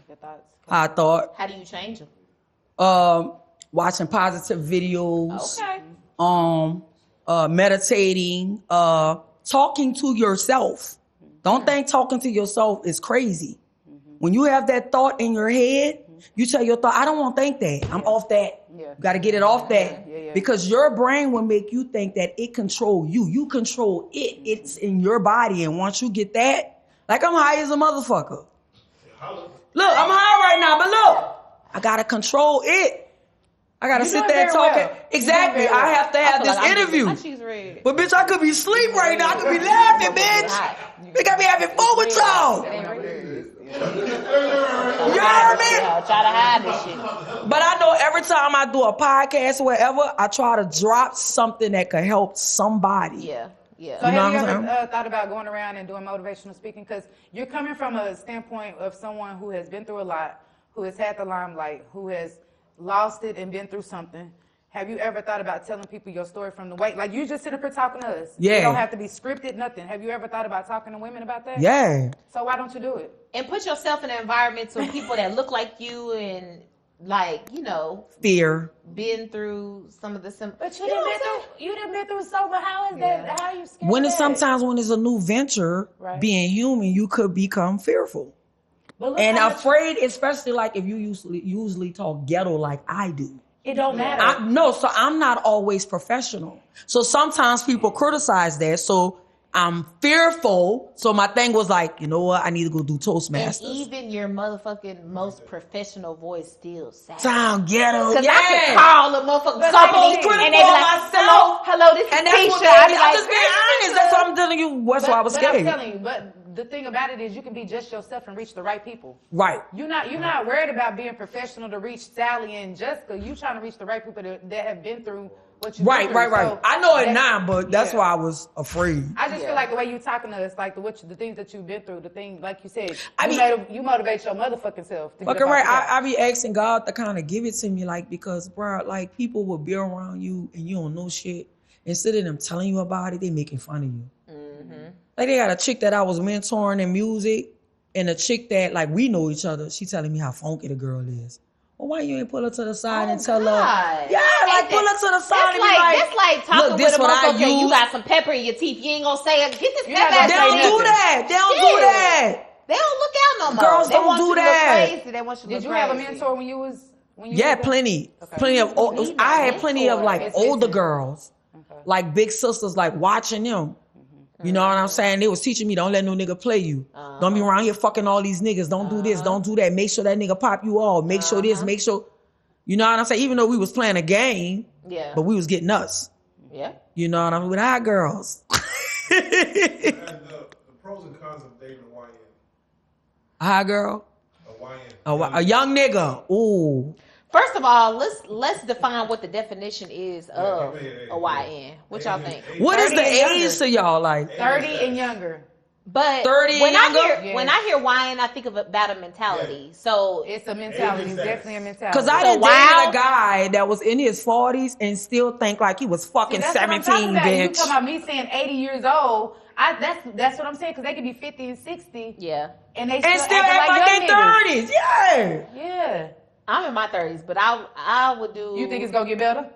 Your thoughts. How I thought. How do you change them? Watching positive videos. Okay. Meditating. Talking to yourself. Don't think talking to yourself is crazy. When you have that thought in your head, you tell your thought, I don't want to think that. I'm off that. You got to get it off that. Because your brain will make you think that it control you. You control it. It's in your body. And once you get that, like, I'm high as a motherfucker. Look, I'm high right now, but look, I got to control it. I got to sit there talking. Well. Exactly. I have to have this interview. But bitch, I could be asleep right now. I could be laughing, bitch. They got me having fun with y'all. You heard me? Try to hide this shit. But I know every time I do a podcast or whatever, I try to drop something that could help somebody. Yeah. So have you ever thought about going around and doing motivational speaking? Because you're coming from a standpoint of someone who has been through a lot, who has had the limelight, who has lost it and been through something. Have you ever thought about telling people your story from the way? Like, you just sit up here talking to us. Yeah. You don't have to be scripted, nothing. Have you ever thought about talking to women about that? Yeah. So why don't you do it? And put yourself in an environment with people that look like you and, like, you know. Fear. Been through some of the simple. But you done been through so much. How is that? How are you scared when of it's that? Sometimes when it's a new venture, being human, you could become fearful. And afraid, especially like if you usually talk ghetto like I do. It don't matter. So I'm not always professional. So sometimes people criticize that. So I'm fearful. So my thing was like, you know what? I need to go do Toastmasters. And even your motherfucking most professional voice still sound ghetto. Because I could call a motherfucking company and they be like, hello, this is Keisha. I'm just being honest. That's what I'm telling you. That's why I was scared. I'm telling you, but the thing about it is you can be just yourself and reach the right people. Right. You're not worried about being professional to reach Sally and Jessica. You trying to reach the right people that have been through what you've been through. Right. So I know it now, but that's why I was afraid. I just feel like the way you talking to us, like the things that you've been through, the thing, like you said, you motivate your motherfucking self. Fucking right. I be asking God to kind of give it to me, like, because, bro, like, people will be around you and you don't know shit. Instead of them telling you about it, they making fun of you. Like, they got a chick that I was mentoring in music, and a chick that, like, we know each other. She telling me how funky the girl is. Well, why you ain't pull her to the side and tell her? Yeah, like, pull her to the side and be like, that's like talking with a motherfucker. You got some pepper in your teeth. You ain't gonna say it. Get this pepper out. They don't do that. They don't do that. They don't look out no more. Girls don't do that. They want you to Did you have a mentor when you was? Plenty. Plenty of. I had plenty of like older girls, like big sisters, like watching them. You know what I'm saying? They was teaching me, don't let no nigga play you. Don't be around here fucking all these niggas. Don't do this. Don't do that. Make sure that nigga pop you off. Make sure this. Make sure. You know what I'm saying? Even though we was playing a game, but we was getting us. Yeah. You know what I mean? With our girls. The pros and cons of dating a YN. A high girl? A YN. A young nigga. Ooh. First of all, let's define what the definition is of a YN. What y'all think? What is the age to y'all, like? 30 and younger. But 30 when and when I hear YN, I think about a mentality. So it's a mentality. It's definitely a mentality. Because I done dated a guy that was in his 40s and still think like he was fucking 17, bitch. You talking about me saying 80 years old? That's what I'm saying, because they could be 50 and 60. Yeah. And they still act like they 30s. Yeah. Yeah. I'm in my 30s, but I would do. You think it's gonna get better?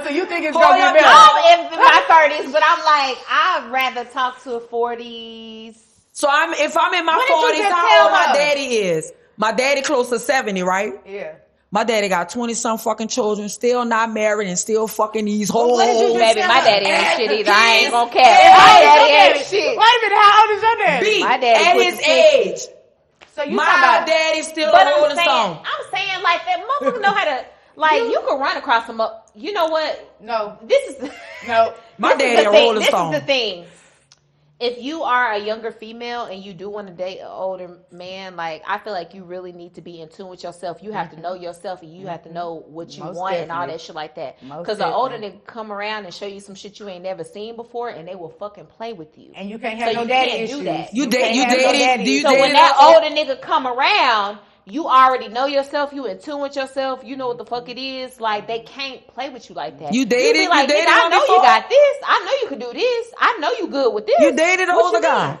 So you think it's gonna get better? I'm in my 30s, but I'm like, I'd rather talk to a 40s. So if I'm in my 40s, how old my daddy is? My daddy close to 70, right? Yeah. My daddy got 20-some fucking children, still not married, and still fucking these hoes. Baby, my daddy ain't shit either. I ain't gonna care. My daddy ain't shit. Wait a minute, how old is your daddy? My daddy at his age. So you my daddy still holding song. I'm saying like that motherfucker know how to, like, you can run across them up. You know what? No. This is no. My daddy a rolling stone. This is the thing. if you are a younger female and you do want to date an older man, like I feel like you really need to be in tune with yourself. You have to know yourself and you have to know what you want and all that shit like that. Because an older nigga come around and show you some shit you ain't never seen before and they will fucking play with you. And you can't have no daddy issues. Do that. You dated. So when that older nigga come around, you already know yourself. You in tune with yourself. You know what the fuck it is. Like they can't play with you like that. You dated. You be like, I know you got this. I know you can do this. I know you good with this. You dated an older guy.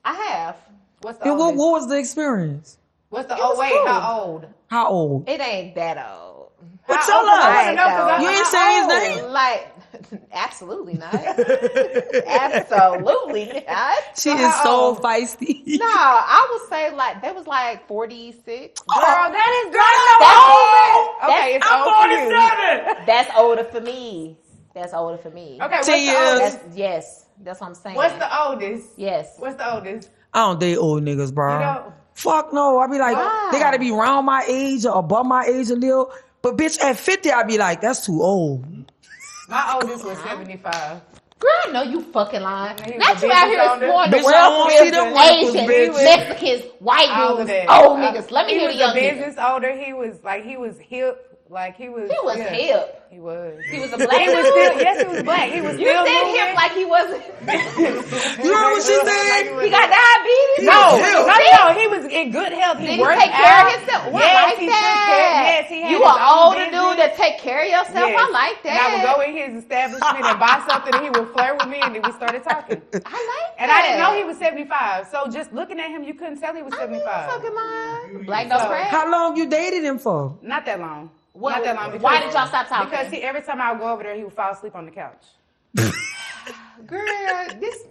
I have. What's the what was the experience? What's the cool. How old? How old? It ain't that old. But tell us. You ain't saying his name. Like, absolutely not. Absolutely not. She is so feisty. No, I would say like they was like 46. Girl, that is okay. It's I'm 47. That's older for me. That's older for me. Okay, what's 10 the years. oldest? Yes, that's what I'm saying. What's the oldest? Yes. What's the oldest? I don't date old niggas, bro. You don't? Fuck no. I be like, Why? they gotta be around my age or above my age a little. But bitch, at 50, I be like, that's too old. My oldest was 75. Girl, I know you fucking lying. He was Not a you out here business owner. exploring the Bitch, I world don't for see them wankers, Asians, bitch. Mexicans, white All of dudes, that. old niggas. Let me hear the He young was a niggas. business owner. He was hip. Like he was. He was yeah. hip. He was. He was a black He was dude. still. Yes, he was black. He was You still said moving. him like he wasn't. You heard what she said? He got diabetes. No, hip. no, he was in good health. Did he worked take care out. of himself? Well, Yes, I like he that. took care. Yes, he had You his an own older business. dude that take care of yourself. Yes. I like that. And I would go in his establishment and buy something, and he would flirt with me, and then we started talking. I like that. And I didn't know he was 75. So just looking at him, you couldn't tell he was 75. Fucking lying. Black don't So- crack. How long you dated him for? Not that long. What- Not that long. Because, why did y'all stop talking? Because every time I would go over there, he would fall asleep on the couch. Girl, this.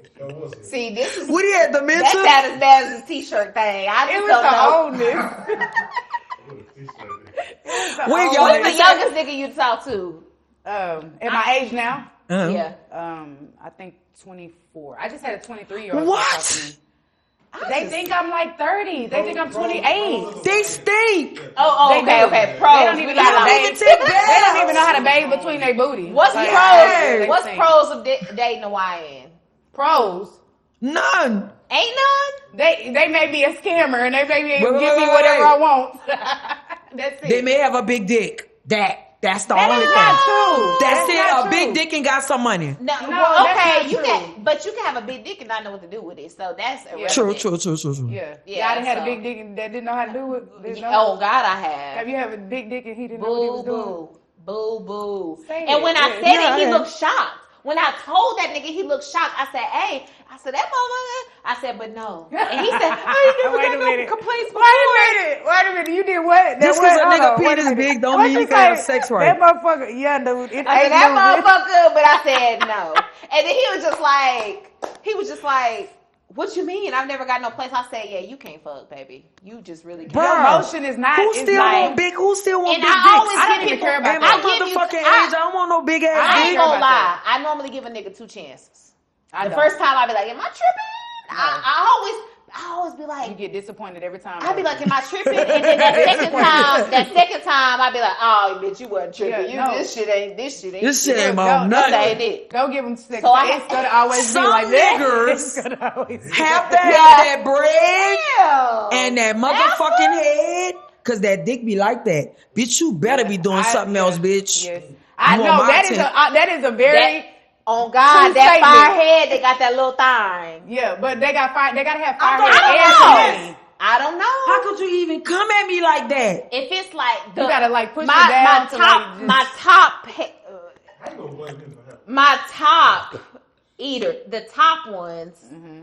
See, this is. What he had, dementia? That's not as bad as the t-shirt thing. I It just was don't the know. oldness. Where y'all What's the niggas- youngest nigga you talk to? At my age now, Uh-huh. Yeah. I think 24. I just had a 23-year-old. What? talk to me. They think I'm like 30. They think I'm 28. They stink. Oh, They okay, do. okay. Pros. They don't even We know how to got bathe. like- Take They baths. don't even know how to bathe between their booty. What's Like, pros? they What's stink. pros of dating a YN? Pros? None. Ain't none. They may be a scammer and they may be able to Wait, give me wait, whatever wait. I want. That's it. They may have a big dick. That's the That only is thing. not true. That's it. not A big true. dick and got some money. No, No, well, that's okay, not you true. can, but you can have a big dick and not know what to do with it. So that's irrelevant. True. Yeah. Yeah, Y'all done had a so- big dick and that didn't know how to do it. Didn't know? Oh God, I have. Have you had a big dick and he didn't know what he was doing? Boo boo. Say And it. when I Yeah. said Yeah, it, he yeah. looked shocked. When I told that nigga, he looked shocked. I said, "Hey," I said, "That motherfucker." I said, "But no." And he said, "I ain't never Wait got a no minute. complaints before." Wait a minute. You did what? Just because a nigga penis big don't mean you can have sex right. That motherfucker, yeah, dude. It I said, ain't "That moving." motherfucker," but I said no. And then he was just like, "What you mean? I've never got no place." I said, "Yeah, you can't fuck, baby. You just really can't." Your Bruh. motion is not. Who is still like, want big? Who still want And big I dicks? always I don't give even people. care about At that. my I give you. motherfucking age, I don't want no big ass I dick. ain't care gonna about lie. that. I normally give a nigga 2 chances. I The don't. first time I be like, "Am I tripping?" I always be like, You get disappointed every time. I be like, "Am I tripping?" And then that second time, I be like, "Oh, bitch, you wasn't tripping. Yeah, no. This shit ain't. This shit shit. ain't No, about That nothing. ain't it." Don't give them sex. So It's gonna always be Some like that. niggers It's gonna always be Have to like have that bread Damn. and that motherfucking head, cause that dick be like that. Bitch, you better be doing something else, bitch. Yes. I You know on my that is a very That- On God, True that statement. fire head, they got that little thing. yeah, but they gotta have fire I head and don't money. know. I don't know. How could you even come at me like that? If it's like the, You gotta like push my, it down my to top, like just, my top, I ain't gonna blame him for that. my top eater, the top ones, Mm-hmm.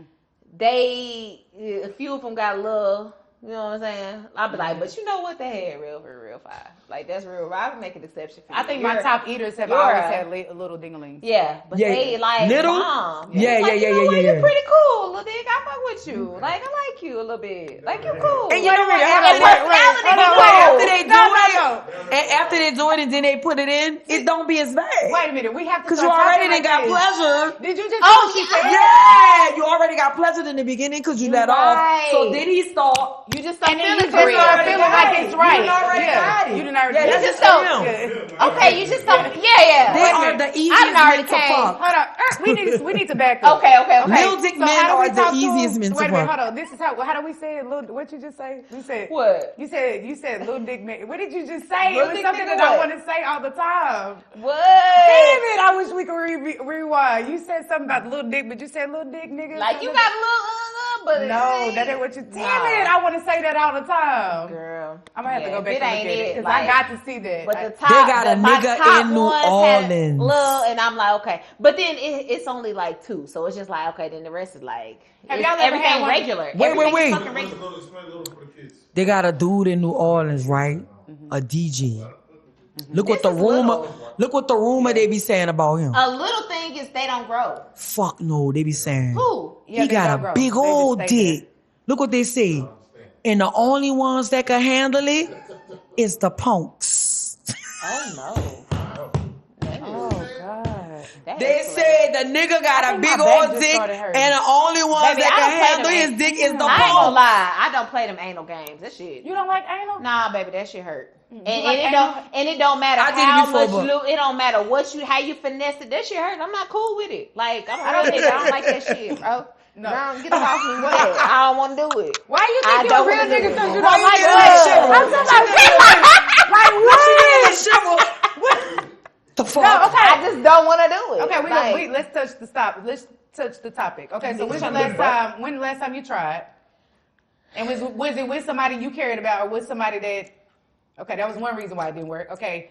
they, a few of them got a little, you know what I'm saying? I'll be like, but you know what? They had real fire. Like, that's real. I would make an exception for you. I think my You're- top eaters have you're always a- had a little dingaling. Yeah, but Yeah. they like Little? mom. Yeah, Like, yeah, you know what? yeah. You're pretty cool, little dick. I fuck with you. Like, I like you a little bit. Like, you're cool. And you know what? And After personality be But cool. after they do No. it, and after they do it and then they put it in, it don't be as bad. Wait a minute, we have to. Cause you start already talking done got like this. pleasure. Did you just? Oh, see what she said? Yeah, you already got pleasure in the beginning because you let off. right. So then he start. You just start And then feeling you just for real. start feeling like it's right. You done already yeah. got it. You done already. Yeah, You that's just just don't- them. Yeah. Okay, you just don't. Yeah. They Wait a are minute. the I easiest done already men to came. fuck. Hold on. We need to back up. Okay. Little dick men how do we are the talk to easiest him? men to Wait a minute, fuck. hold on. This is how do we say it? What you just say? We said What? You said little dick man. What did you just say? Little It was dick something nigga that I what? want to say all the time. What? Damn it! I wish we could rewind. You said something about little dick, but you said little dick nigga. Like you got a little, but No, that ain't what you. Damn it! I want to say that all the time. girl. I'm gonna have to go back it and look ain't at it it. because Like, I got to see that. But the top, They got a my nigga top in New ones Orleans. had little, and I'm like, okay. But then it's only like 2, so it's just like, okay. Then the rest is like, Have y'all ever had everything one- regular. Wait. Everything is fucking regular. Explain a little for the kids. They got a dude in New Orleans, right? A DJ. Look what This the is rumor. little. Look what the rumor they be saying about him. A little thing is they don't grow. Fuck no, they be saying. Who? Yeah, He they got don't a grow. big They just old stay dick. Look what they say. And the only ones that can handle it is the punks. Oh no. Oh God. That They is say the nigga got a think big my back old just dick, started hurting. and the only ones Baby, that I can don't play handle them his dick is the I ain't gonna punks. lie. I don't play them anal games. That shit. You don't like anal? Nah, baby, that shit hurt. And like it anal? don't. And it don't matter I did it how before, much. but- It don't matter how you finesse it. That shit hurt. I'm not cool with it. Like I'm a real nigga. I don't like that shit, bro. No. Girl, get off me with that. I don't want to do it. Why you I think you're a don't real wanna do nigga it. because you Why don't you like getting that shit? I'm talking about The fuck? No, okay. I just don't want to do it. Okay, Like, let's touch the stop. Let's touch the topic. Okay, so when's the last time? When the last time you tried? And was it with somebody you cared about, or with somebody that? Okay, that was one reason why it didn't work. Okay,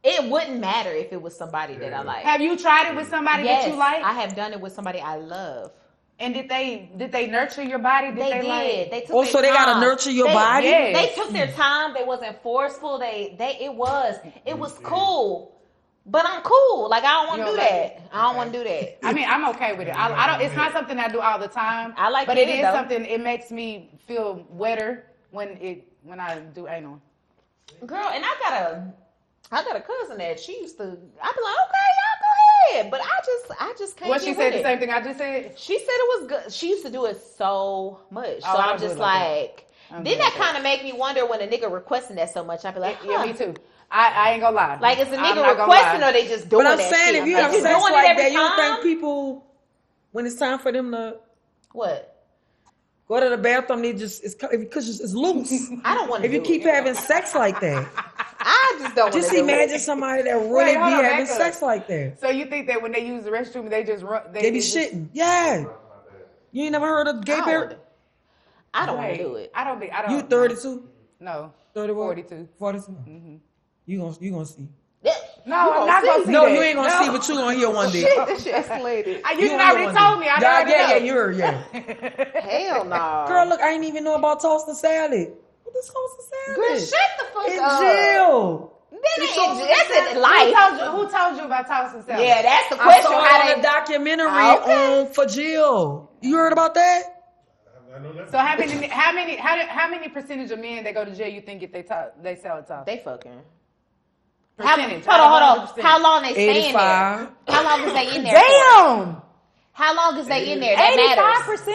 it wouldn't matter if it was somebody that I like. have you tried it with somebody Yes, that you like? I have done it with somebody I love. And did they nurture your body? They did. Like? They took Oh, their so they gotta time. nurture your They- body? Yes. They took their time. They wasn't forceful. It was cool. But I'm cool. Like I don't want You to do don't like that. I don't want to do that. I mean, I'm okay with it. I don't. It's not something I do all the time. I like but it, it is though. something. It makes me feel wetter when I do anal. Girl, and I got a cousin that she used to. I'd be like, okay, y'all go ahead, but I just can't. What she get said with the it. same thing I just said. She said it was good. She used to do it so much. So I don't I'm do just it like that. like. don't Then do it that like that. kind of make me wonder when a nigga requesting that so much. I'd be like, Yeah, huh. me too. I ain't gonna lie. Like, is a I'm nigga not gonna requesting lie. or they just doing But I'm that saying, shit? if you Like, have you sex doing it like every that, you don't time? think people, when it's time for them to What? go to the bathroom, they just because it's loose. I don't want to If you keep having sex like that, I just don't want to just do imagine it. somebody that really Wait, be hold on, having back up. sex like that. So you think that when they use the restroom, they just run? They be just- shitting. Yeah. You ain't never heard of gay parent? I don't want Wait, to do it. I don't think. I don't. You 32? No. 31? 42. 42? You gonna see. Yeah. No, You I'm gonna not see. gonna see No, that. you ain't gonna No. see, but you gonna hear one day. Shit, this shit escalated. You done already told me. I Yeah, already know. you heard, yeah. Hell no. Girl, look, I ain't even know about tossing salad. What is tossing salad? Girl, shut the fuck In up. jail. That ain't, that's in Who life. told you about tossing salad? Yeah, that's the I question. saw How it on they a documentary Okay. on for Jill. You heard about that? I know that. So how many percentage of men that go to jail you think if they sell it toss? they fucking. Percentage. Hold on. 100%. How long they stay in 85. there? How long is they in there? Damn. For? How long is they in there? That matters. 85%.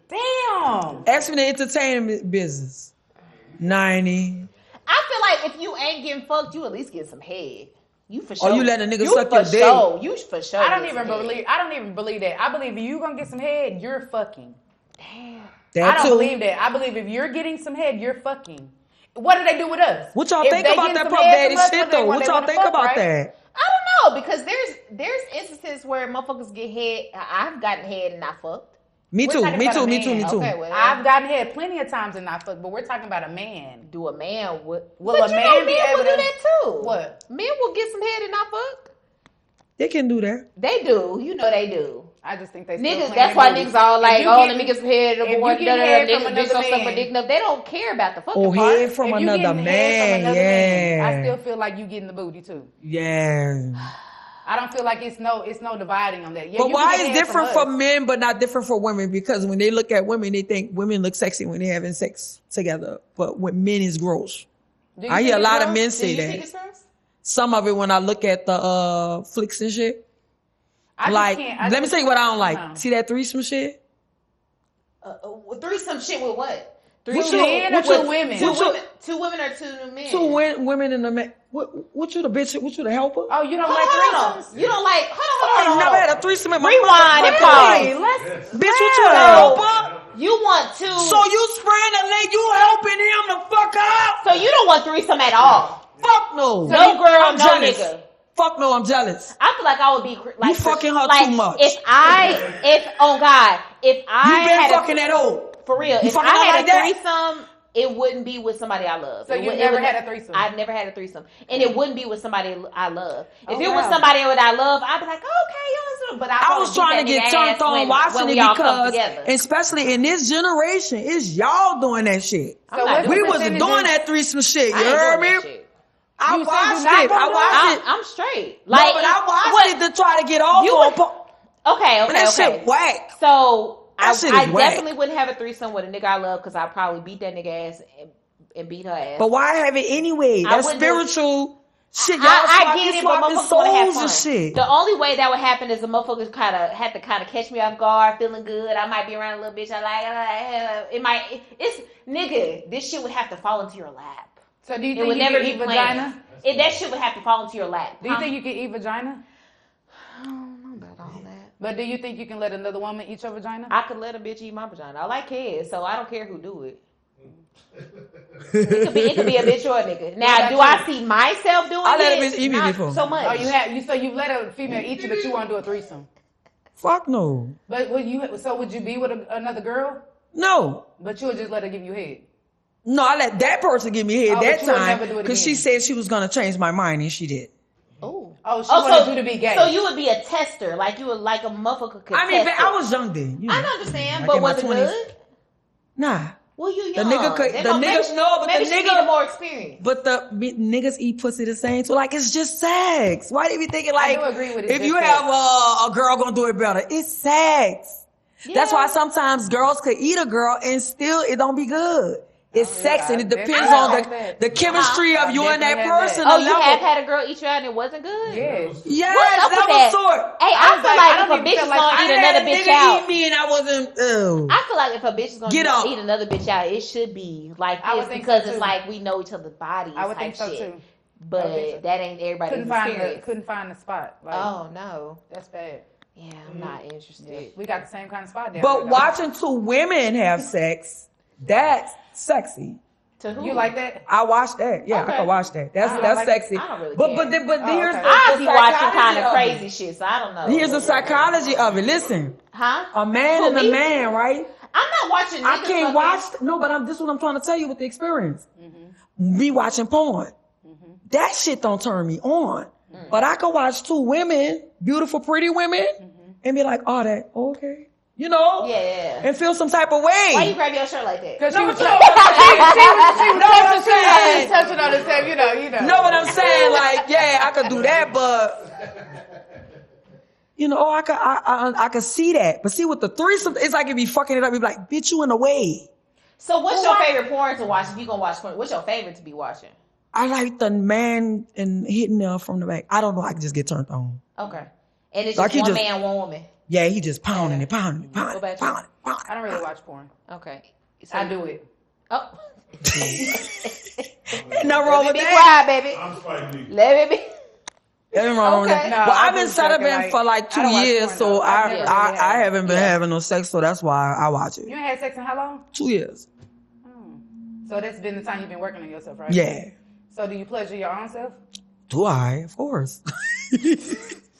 Damn. Ask me the entertainment business. 90. I feel like if you ain't getting fucked, you at least get some head. You for sure. you let a nigga you suck for your dick. sure. You for sure. I don't get even some head. believe. I don't even believe that. I believe if you gonna get some head, you're fucking. Damn. That I don't too. believe that. I believe if you're getting some head, you're fucking. What do they do with us? What y'all If think they about get that some Puff head Daddy from us, shit they though? want- What they y'all wanna think fuck, about right? that? I don't know because there's instances where motherfuckers get head. I've gotten head and not fucked. Me We're too. talking Me about too. a Me too. man. Me too. Okay, well, I've gotten head plenty of times and not fucked, but we're talking about a man. do a man would? Will but a you man know, be men able will to- do that too. What? Men will get some head and not fuck. They can do that. They do. You know they do. I just think they still Niggas, playing that's why movies. niggas all If like, you oh, get- let me get some head. if you Boy, get da, da, head da, from niggas, bitch, another don't suck my man- dick enough. They don't care about the fucking Oh, part. head from If you another getting head from man. another man, Yeah. I still feel like you getting the booty too. Yeah. I don't feel like it's no dividing on that. Yeah, But you why can is get head different from for us. men but not different for women? Because when they look at women, they think women look sexy when they're having sex together. But with men is gross. Do you I think hear a it's lot of gross? men Do say you that. think it's gross? Some of it when I look at the flicks and shit. I just Like, can't- let me tell you what I don't like. No. See that threesome shit? Threesome shit with what? Two men or two women? Two women or two men? Two women and a man. What you the bitch? What you the helper? Oh, you don't like threesomes? You don't like? I ain't never had a threesome in my Rewind and pause. Bitch, what you the helper? You want to? So you spraying the leg? You helping him the fuck up? So you don't want threesome at all? Fuck no. No girl, I'm no jealous. nigga. Fuck no, I'm jealous. I feel like I would be like You fucking her like, too much. If I You been had fucking that old. for real, You if fucking I her had like a that? threesome, it wouldn't be with somebody I love. So you never had a threesome? I've never had a threesome, and it wouldn't be with somebody I love. If Oh, it was wow. somebody that I love, I'd be like, okay, you listen. But I was trying to get turned on watching it because, especially in this generation, it's y'all doing that shit. So what's We the wasn't percentage? doing that threesome shit. You I ain't heard doing me? that shit. I You said watched you not it. I gonna do watched it. I'm straight. No, but I watched what- it to try to get off You on. would- Okay. That shit whack. So That shit I is whack. definitely wouldn't have a threesome with a nigga I love because I'd probably beat that nigga ass and beat her ass. But why have it anyway? I That's wouldn't do- spiritual shit. Y'all I get it, but swapping motherfuckers want to have souls fun. and shit. The only way that would happen is the motherfuckers had to catch me off guard, feeling good. I might be around a little bitch. It's nigga. This shit would have to fall into your lap. So do you It think would you never can be eat planned. vagina? That shit would have to fall into your lap. Do you think you can eat vagina? I don't know about all that. But do you think you can let another woman eat your vagina? I could let a bitch eat my vagina. I like kids, so I don't care who do it. It could be a bitch or a nigga. Now, do I see myself doing I let a it? bitch eat me Not before. so much. So you've let a female eat you, but you want to do a threesome. Fuck no. But would you be with another girl? No. But you would just let her give you head. No, I let that person give me head Oh, that but you would time never do it because she again. said she was going to change my mind and she did. Oh, she wanted you to be gay. So you would be a tester, like you would like a motherfucker could I mean, test I it. was young then. You know. I understand, Like but in my was it 20s. good? Nah. Well, you The young. nigga could- Then the maybe niggas know, but maybe the she nigga- needed more experience. But the niggas eat pussy the same. So like, it's just sex. Why do you be thinking like, I do agree with it. if you have a girl gonna do it better, it's sex. That's why sometimes girls could eat a girl and still it don't be good. It's sex and it depends on the chemistry of you and that person. Oh, the you level. have had a girl eat you out and it wasn't good? Yes. Yes, What's up with that that? was sort. Hey, I feel like if a bitch is feel like gonna I eat had another a bitch nigga out, eat me and I wasn't. I feel like if a bitch is gonna Get up. eat another bitch out, it should be like I would this think because so, it's too. like we know each other's bodies. I would think type so shit. too. But I would think so. that ain't everybody's experience. Couldn't find the spot. Like, Oh no, that's bad. yeah, I'm not interested. We got the same kind of spot there. But watching two women have sex, that's sexy. To who? You like that? I watch that. Yeah, Okay. I can watch that. That's I that's like- sexy. I don't really but care. but here's okay. the I be watching psychology kind of of it. crazy shit, so I don't know. Here's the psychology of it. Listen, Huh? a man Who, and a me? man, right? I'm not watching. I niggas can't fucking- watch. No, but this is what I'm trying to tell you with the experience. Me watching porn. That shit don't turn me on. But I can watch two women, beautiful, pretty women, and be like, oh, that okay. You know? Yeah. And feel some type of way. Why you grab your shirt like that? Because she No, was but touching on the same, you know. know what I'm saying? Like, yeah, I could do that, but you know, I could see that. But see, with the threesome, it's like if you fucking it up, you be like, bitch, you in the way. So what's your favorite porn to watch if you gonna watch porn? What's your favorite to be watching? I like the man and hitting her from the back. I don't know. I can just get turned on. Okay. And it's Like just he one just- man, one woman. Yeah, he just pounding it. What about you? I don't really watch porn. Okay. So, I do it. Oh. Ain't nothing wrong with Be that. quiet, baby. I'm Spike Lee. Let me be. Ain't wrong with Okay. that. No, But I I've been just joking, celibate like, for like I 2 don't watch years, porn, so though. I I never really I have. haven't been having no sex, so that's why I watch it. You ain't had sex in how long? 2 years. So that's been the time you've been working on yourself, right? Yeah. So do you pleasure your own self? Do I? Of course.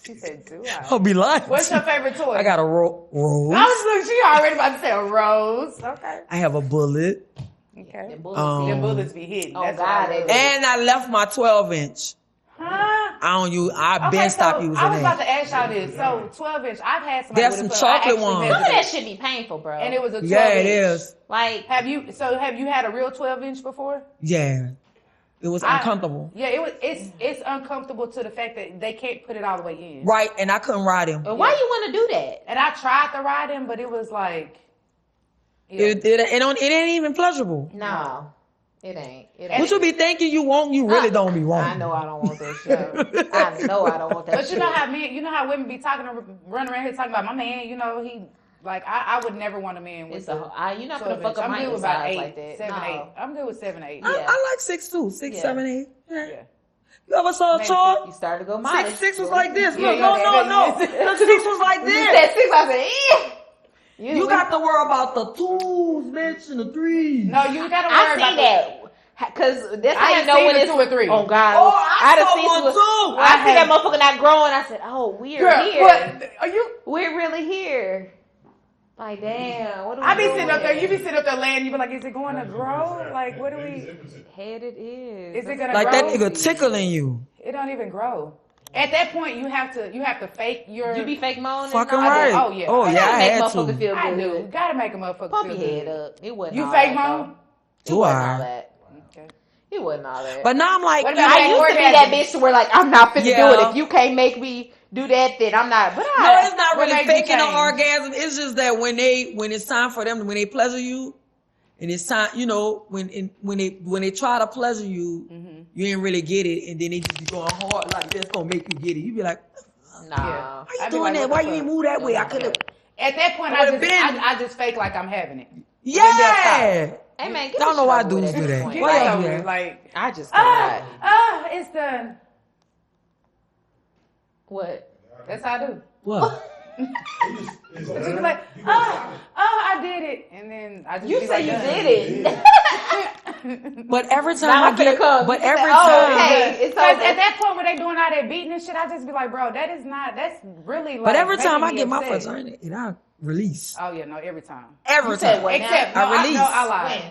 She said, do I? I'll be lying. What's your favorite toy? I got a rose. I was like, she already about to say a rose. Okay. I have a bullet. Okay. The bullets. Your bullets be hidden. Oh, That's God, what I they love. do. And I left my 12-inch. Huh? I don't use. I've Okay, been so stopped using I was about that. to ask y'all this. So 12-inch, I've had somebody There's with some a 12. I chocolate actually ones. measured Some of it. that should be painful, bro. And it was a 12-inch. Yeah, it is. like, Have you had a real 12-inch before? Yeah. It was uncomfortable. Yeah, it's uncomfortable to the fact that they can't put it all the way in. Right, and I couldn't ride him. why you want to do that? And I tried to ride him, but it was like, yeah. It ain't even pleasurable. No, it ain't. It What ain't. you be thinking you want, you really don't be I wanting. know I don't want that shit. I know I don't want that But shit. you know how women be talking, running around here talking about my man. You know Like I would never want a man with It's you're not gonna 12 fuck inch. up I'm my good with about insides 8, like that. 7, No. 8. I'm good with 7, 8. Yeah. I like 6'2", 6, Yeah. 7, 8. Yeah. Yeah. You ever saw a Maybe chart? You started to go modest. 6 was like this. Yeah, Look, yeah, no. The 6 was like You this. said 6, I said, yeah. You got to worry about the 2s, bitch, and the 3s. No, you gotta worry I about seen that. Cause that's I how you have know seen when the it's 2 or 3. Oh God! Oh, I done saw seen one some- too. When I see that motherfucker not growing, I said, "Oh, we're Girl, here. what? Are you? We're really here." Like, damn. What are we I be doing? sitting up there. You be sitting up there laying. You be like, is it going to grow? Like, what do we? Head it is. Is it gonna Like grow? that nigga tickling you. It don't even grow. At that point, you have to fake your. You be fake moaning. Fucking and all right. that? Oh, yeah. Oh I yeah, I Make had motherfucker to. feel I good. do. You gotta make a motherfucker Pump feel your head good. up. It wasn't. You all fake that, moan? though. It Do wasn't I? all that. Okay. It wasn't all that. But now I'm like, What about I used to be that bitch to where like I'm not fit to do Yeah. it. If you can't make me do that, then I'm not. But no, it's not What really made you faking an change? orgasm. It's just that when it's time for them, when they pleasure you, and it's time, you know, when they try to pleasure you, you ain't really get it, and then they just be going hard like that's gonna make you get it. You be like, nah. Yeah. why you I be doing like, that? what Why the you ain't fuck? move that way? I could have. At that point, I would've been- I just fake like I'm having it. Yeah. Hey man, I get don't the know why shit over dudes with do at that. this point. Why Get y'all over do it, that? like, I just cannot. it's done. What? That's how I do. What? Just be like, I did it, and then I just You be say like, you done. did it. But every time Now I I'm finna get, come. but You every say, oh, time, okay, it's Because over. at that point when they doing all that beating and shit, I just be like, bro, that's really like. but every time I making me get my upset. vagina, it I release. Oh yeah, no, every time. Every You said time. what? Except I no, release. I lied.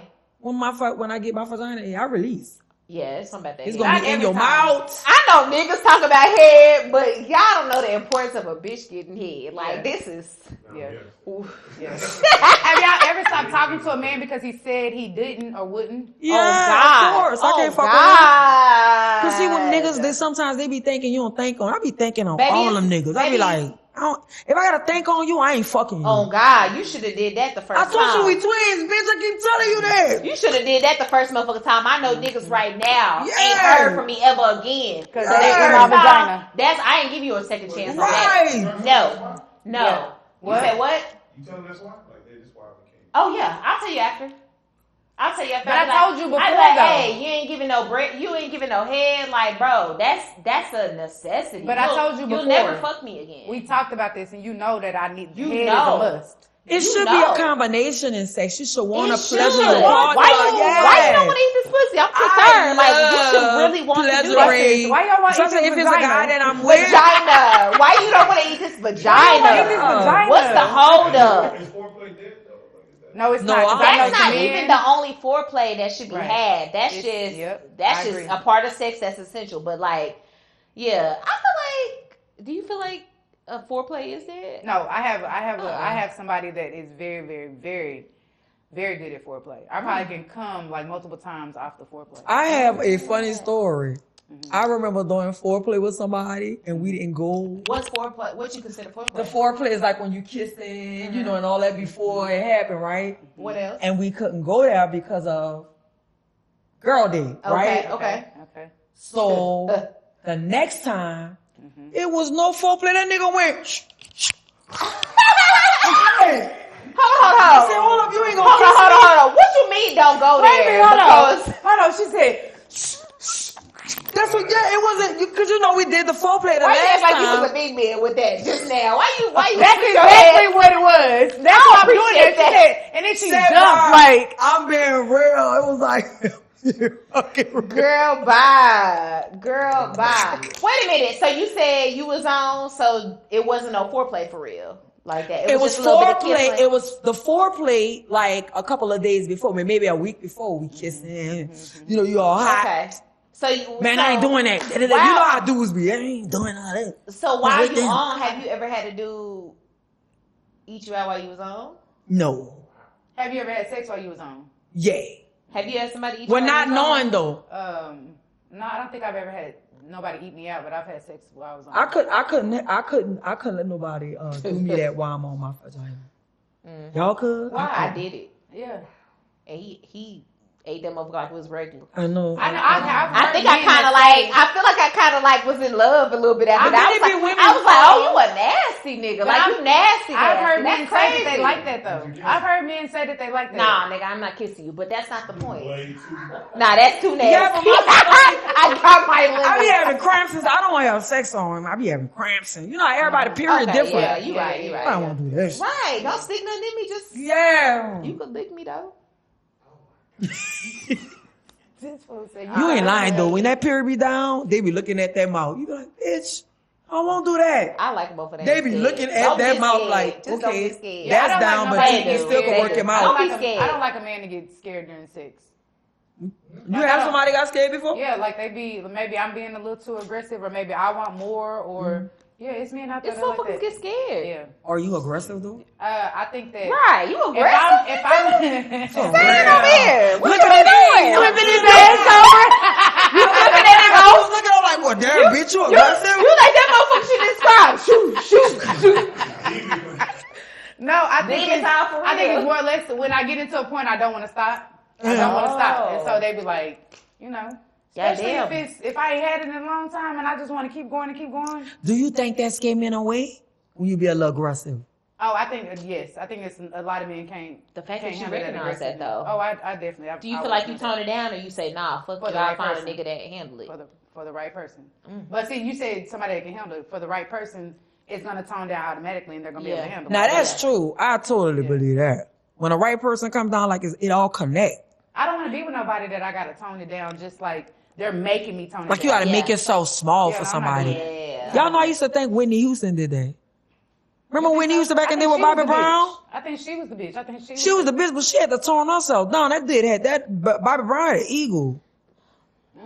When? When I get my vagina, I release. Yeah, it's something about that. It's head. gonna Not be in every your time. mouth. I know niggas talk about head, but y'all don't know the importance of a bitch getting head. Like Yeah. this is. Yeah. Oof. Yeah. Have y'all ever stopped talking to a man because he said he didn't or wouldn't? Yeah, Oh God. of course. I can't fuck God. with him. Cause see, when niggas, sometimes they be thinking you don't think on. I be thinking on Baby, all them niggas. I be baby. like, if I gotta think on you, I ain't fucking you. Oh God, you should have did that the first I time. told you we twins, bitch. I keep telling you that. You should have did that the first motherfucking time. I know niggas right now Yeah. ain't heard from me ever again. Because Yeah. they in First my time, vagina. I ain't give you a second chance on Right. that. No. Yeah. You said what? You tell them that's why? Like, hey, this is why I became. Oh yeah, I'll tell you after. I'll tell you after. But I I'll be told you before, I'll be like, though. hey, you ain't giving no bread. You ain't giving no head. Like, bro, that's a necessity. But I told you You'll before. never fuck me again. We talked about this, and you know that I need You head know. is a must. It You should be know. a combination in sex. You should want It to pleasure should. your partner. Why you don't want to eat this pussy? I'm concerned. Like, you should really want to do that. pleasuring. Why y'all want to eat Especially this if it's a vagina? guy that I'm with. Vagina. Why you don't want to eat this vagina? Why you wanna eat this vagina? What's the hold up? Is foreplay dead though? Like, is that? No, it's No, not. 'cause I know That's not some even men- the only foreplay that should be Right. had. That's It's- just yep, I that's just agree. a part of sex that's essential. But like, yeah, I feel like. Do you feel like a foreplay is dead? No, I have somebody that is very, very, very, very good at foreplay. I probably can come like multiple times off the foreplay. I have a funny story. I remember doing foreplay with somebody and we didn't go. What's foreplay? What you consider foreplay? The foreplay is like when you kissing, you know, and all that before it happened, right? What else? And we couldn't go there because of girl date, right? Okay. Okay. So the next time, it was no foreplay. That nigga went. Hey. Hold I on. said, hold up, you ain't gonna Hold kiss me. on. What you mean don't go there? Hold on. She said, That's what, yeah, it wasn't, because you know we did the foreplay the Why you last act like you was a time. big man with that just now? Why you that's switch your exactly head? what it was. That's I what I'm doing. appreciate That. She that. said, and then she That jumped part, like, I'm being real. It was like, okay, Girl, bye. Wait a minute. So you said you was on, so it wasn't no foreplay for real, like that. it was just a little bit of foreplay. kissing. It was the foreplay like a couple of days before, maybe a week before we kissing. You know, you all hot. Okay. So you, Man, so, I ain't doing that. You know how dudes be. I ain't doing all that. So while Wait, you damn. on, have you ever had a dude eat you out while you was on? No. have you ever had sex while you was on? Yeah. Have you had somebody eat you Well, while not you was on? knowing though. No, I don't think I've ever had nobody eat me out, but I've had sex while I was on. I couldn't let nobody do me that while I'm on my vagina. Y'all could? Why? I did it. Yeah. And he ate that motherfucker like it was regular. I know. I think I kind of like. I feel like I kind of like was in love a little bit after that. I was like, oh, you a nasty nigga. Like you nasty. I've heard men that's say crazy. that they like that though. I've heard men say that they like that. Nah, nigga, I'm not kissing you, but that's not the point. Way too much. Nah, that's too nasty. Yeah, but I got my limit. I be having cramps since I don't want to have sex on him. I be having cramps and you know everybody period different. Yeah, you right. I don't want to do this. Right, don't stick nothing in me. Just Yeah. you could lick me though. You ain't lying though. When that period be down, they be looking at that mouth. You be like, bitch, I won't do that. I like both of them. They be looking at that mouth like, just okay, yeah, that's down, but you still can work him out. I don't like a man to get scared during sex. You have somebody got scared before? Yeah, like maybe I'm being a little too aggressive, or maybe I want more, or yeah, it's men out there It's that like motherfuckers that. get scared. Yeah. Are you aggressive though? I think that. Right, you aggressive. If I'm Stand over here. What Look you at doing? Flipping his ass over. You looking at him? I was looking at him like, well, damn, bitch, you aggressive? You like that motherfucker should describe. Shoot. No, I think Demon time for I think real. it's more or less when I get into a point I don't want to stop. I don't want to stop, and so they be like, you know. Especially if I ain't had it in a long time and I just want to keep going and keep going. Do you think that scare men away when you be a little aggressive? Oh, I think yes. I think it's a lot of men can't. The fact that you handle recognize that though. Oh, I definitely. Do you feel like you tone it down, or you say, nah, fuck you, I'll find a nigga that handle it? For the right person. But see, you said somebody that can handle it. For the right person, it's gonna tone down automatically, and they're gonna be able to handle it. Now that's true. I totally believe that. When the right person comes down, like it all connect. I don't want to be with nobody that I gotta tone it down, just like they're making me tone it down. Like you gotta make it so small for somebody. Y'all know I used to think Whitney Houston did that. Remember Whitney Houston back in there with Bobby Brown? I think she was the bitch. I think she was the bitch, but she had to tone herself down. That Bobby Brown had an eagle.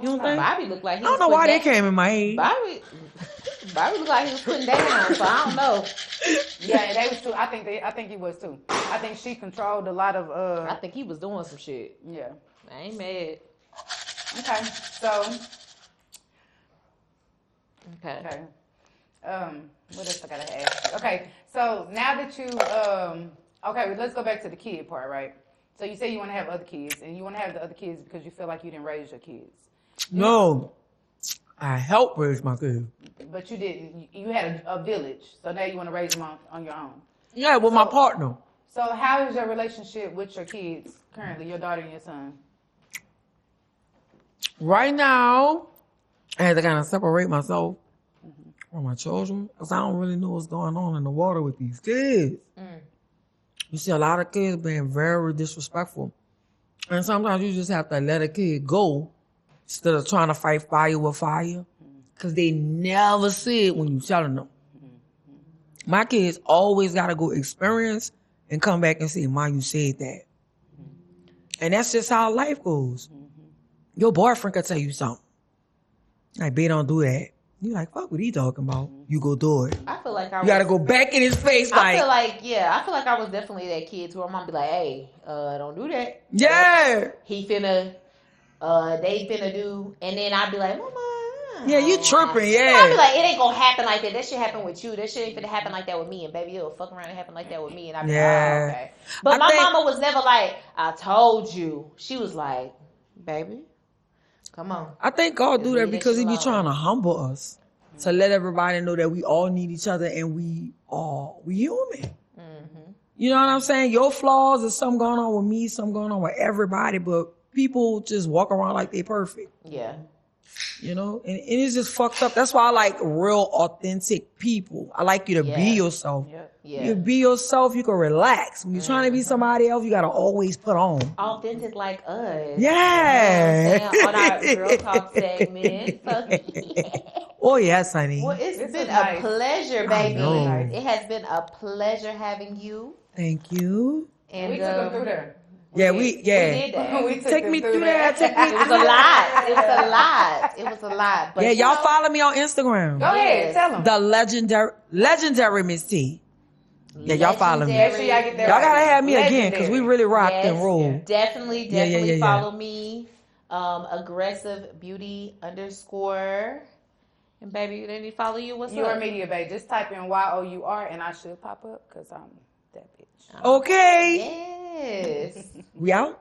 You don't think? Bobby looked like he I don't know why they came in my head. Bobby looked like he was putting down, so I don't know. Yeah, they was too. I think he was too. I think she controlled a lot of. I think he was doing some shit. Yeah, I ain't mad. Okay, so. Okay. What else I gotta ask you? Okay, so now that you okay, let's go back to the kid part, right? So you say you want to have other kids, and you want to have the other kids because you feel like you didn't raise your kids. No, I helped raise my kids. But you didn't. You had a village, so now you want to raise them on your own. Yeah, with my partner. So how is your relationship with your kids currently, your daughter and your son? Right now, I had to kind of separate myself from my children because I don't really know what's going on in the water with these kids. You see a lot of kids being very disrespectful. And sometimes you just have to let a kid go instead of trying to fight fire with fire because they never see it when you telling them. My kids always got to go experience and come back and say, Mom, you said that. And that's just how life goes. Your boyfriend could tell you something. Like, babe, don't do that. You like, fuck what he talking about. You go do it. I feel like you gotta go back in his face. I feel like I was definitely that kid to her mom be like, hey, don't do that. Yeah. He finna, they finna do, and then I'd be like, Mama. Yeah, you tripping, yeah. I'd be like, it ain't gonna happen like that. That shit happen with you. That shit ain't finna happen like that with me. And baby, it'll fuck around and happen like that with me. And I'd be like, oh, okay. But my mama was never like, I told you. She was like, baby, come on. I think God do that because he be trying to humble us. To let everybody know that we all need each other and we human. You know what I'm saying? Your flaws, there's something going on with me, something going on with everybody, but people just walk around like they perfect. Yeah. You know, and it's just fucked up. That's why I like real, authentic people. I like you to be yourself. Yeah. You be yourself, you can relax. When you're trying to be somebody else, you got to always put on. Authentic like us. Yeah. You know on our GiirlTalk segment. Oh, yes, honey. Well, it's been a pleasure, baby. It has been a pleasure having you. Thank you. And we took them through there. Yeah, we did that. Take me through that. It was a lot. It was a lot. But yeah, y'all follow me on Instagram. Go ahead, tell them. The legendary Miss T. Yeah, y'all follow me. Make sure y'all get that y'all gotta have me again because we really rocked and rolled. Definitely follow me. Aggressive beauty _ And baby, you didn't follow you. What's Your up? Media Babe. Just type in YOUR and I should pop up because I'm that bitch. Okay. Yes. We out?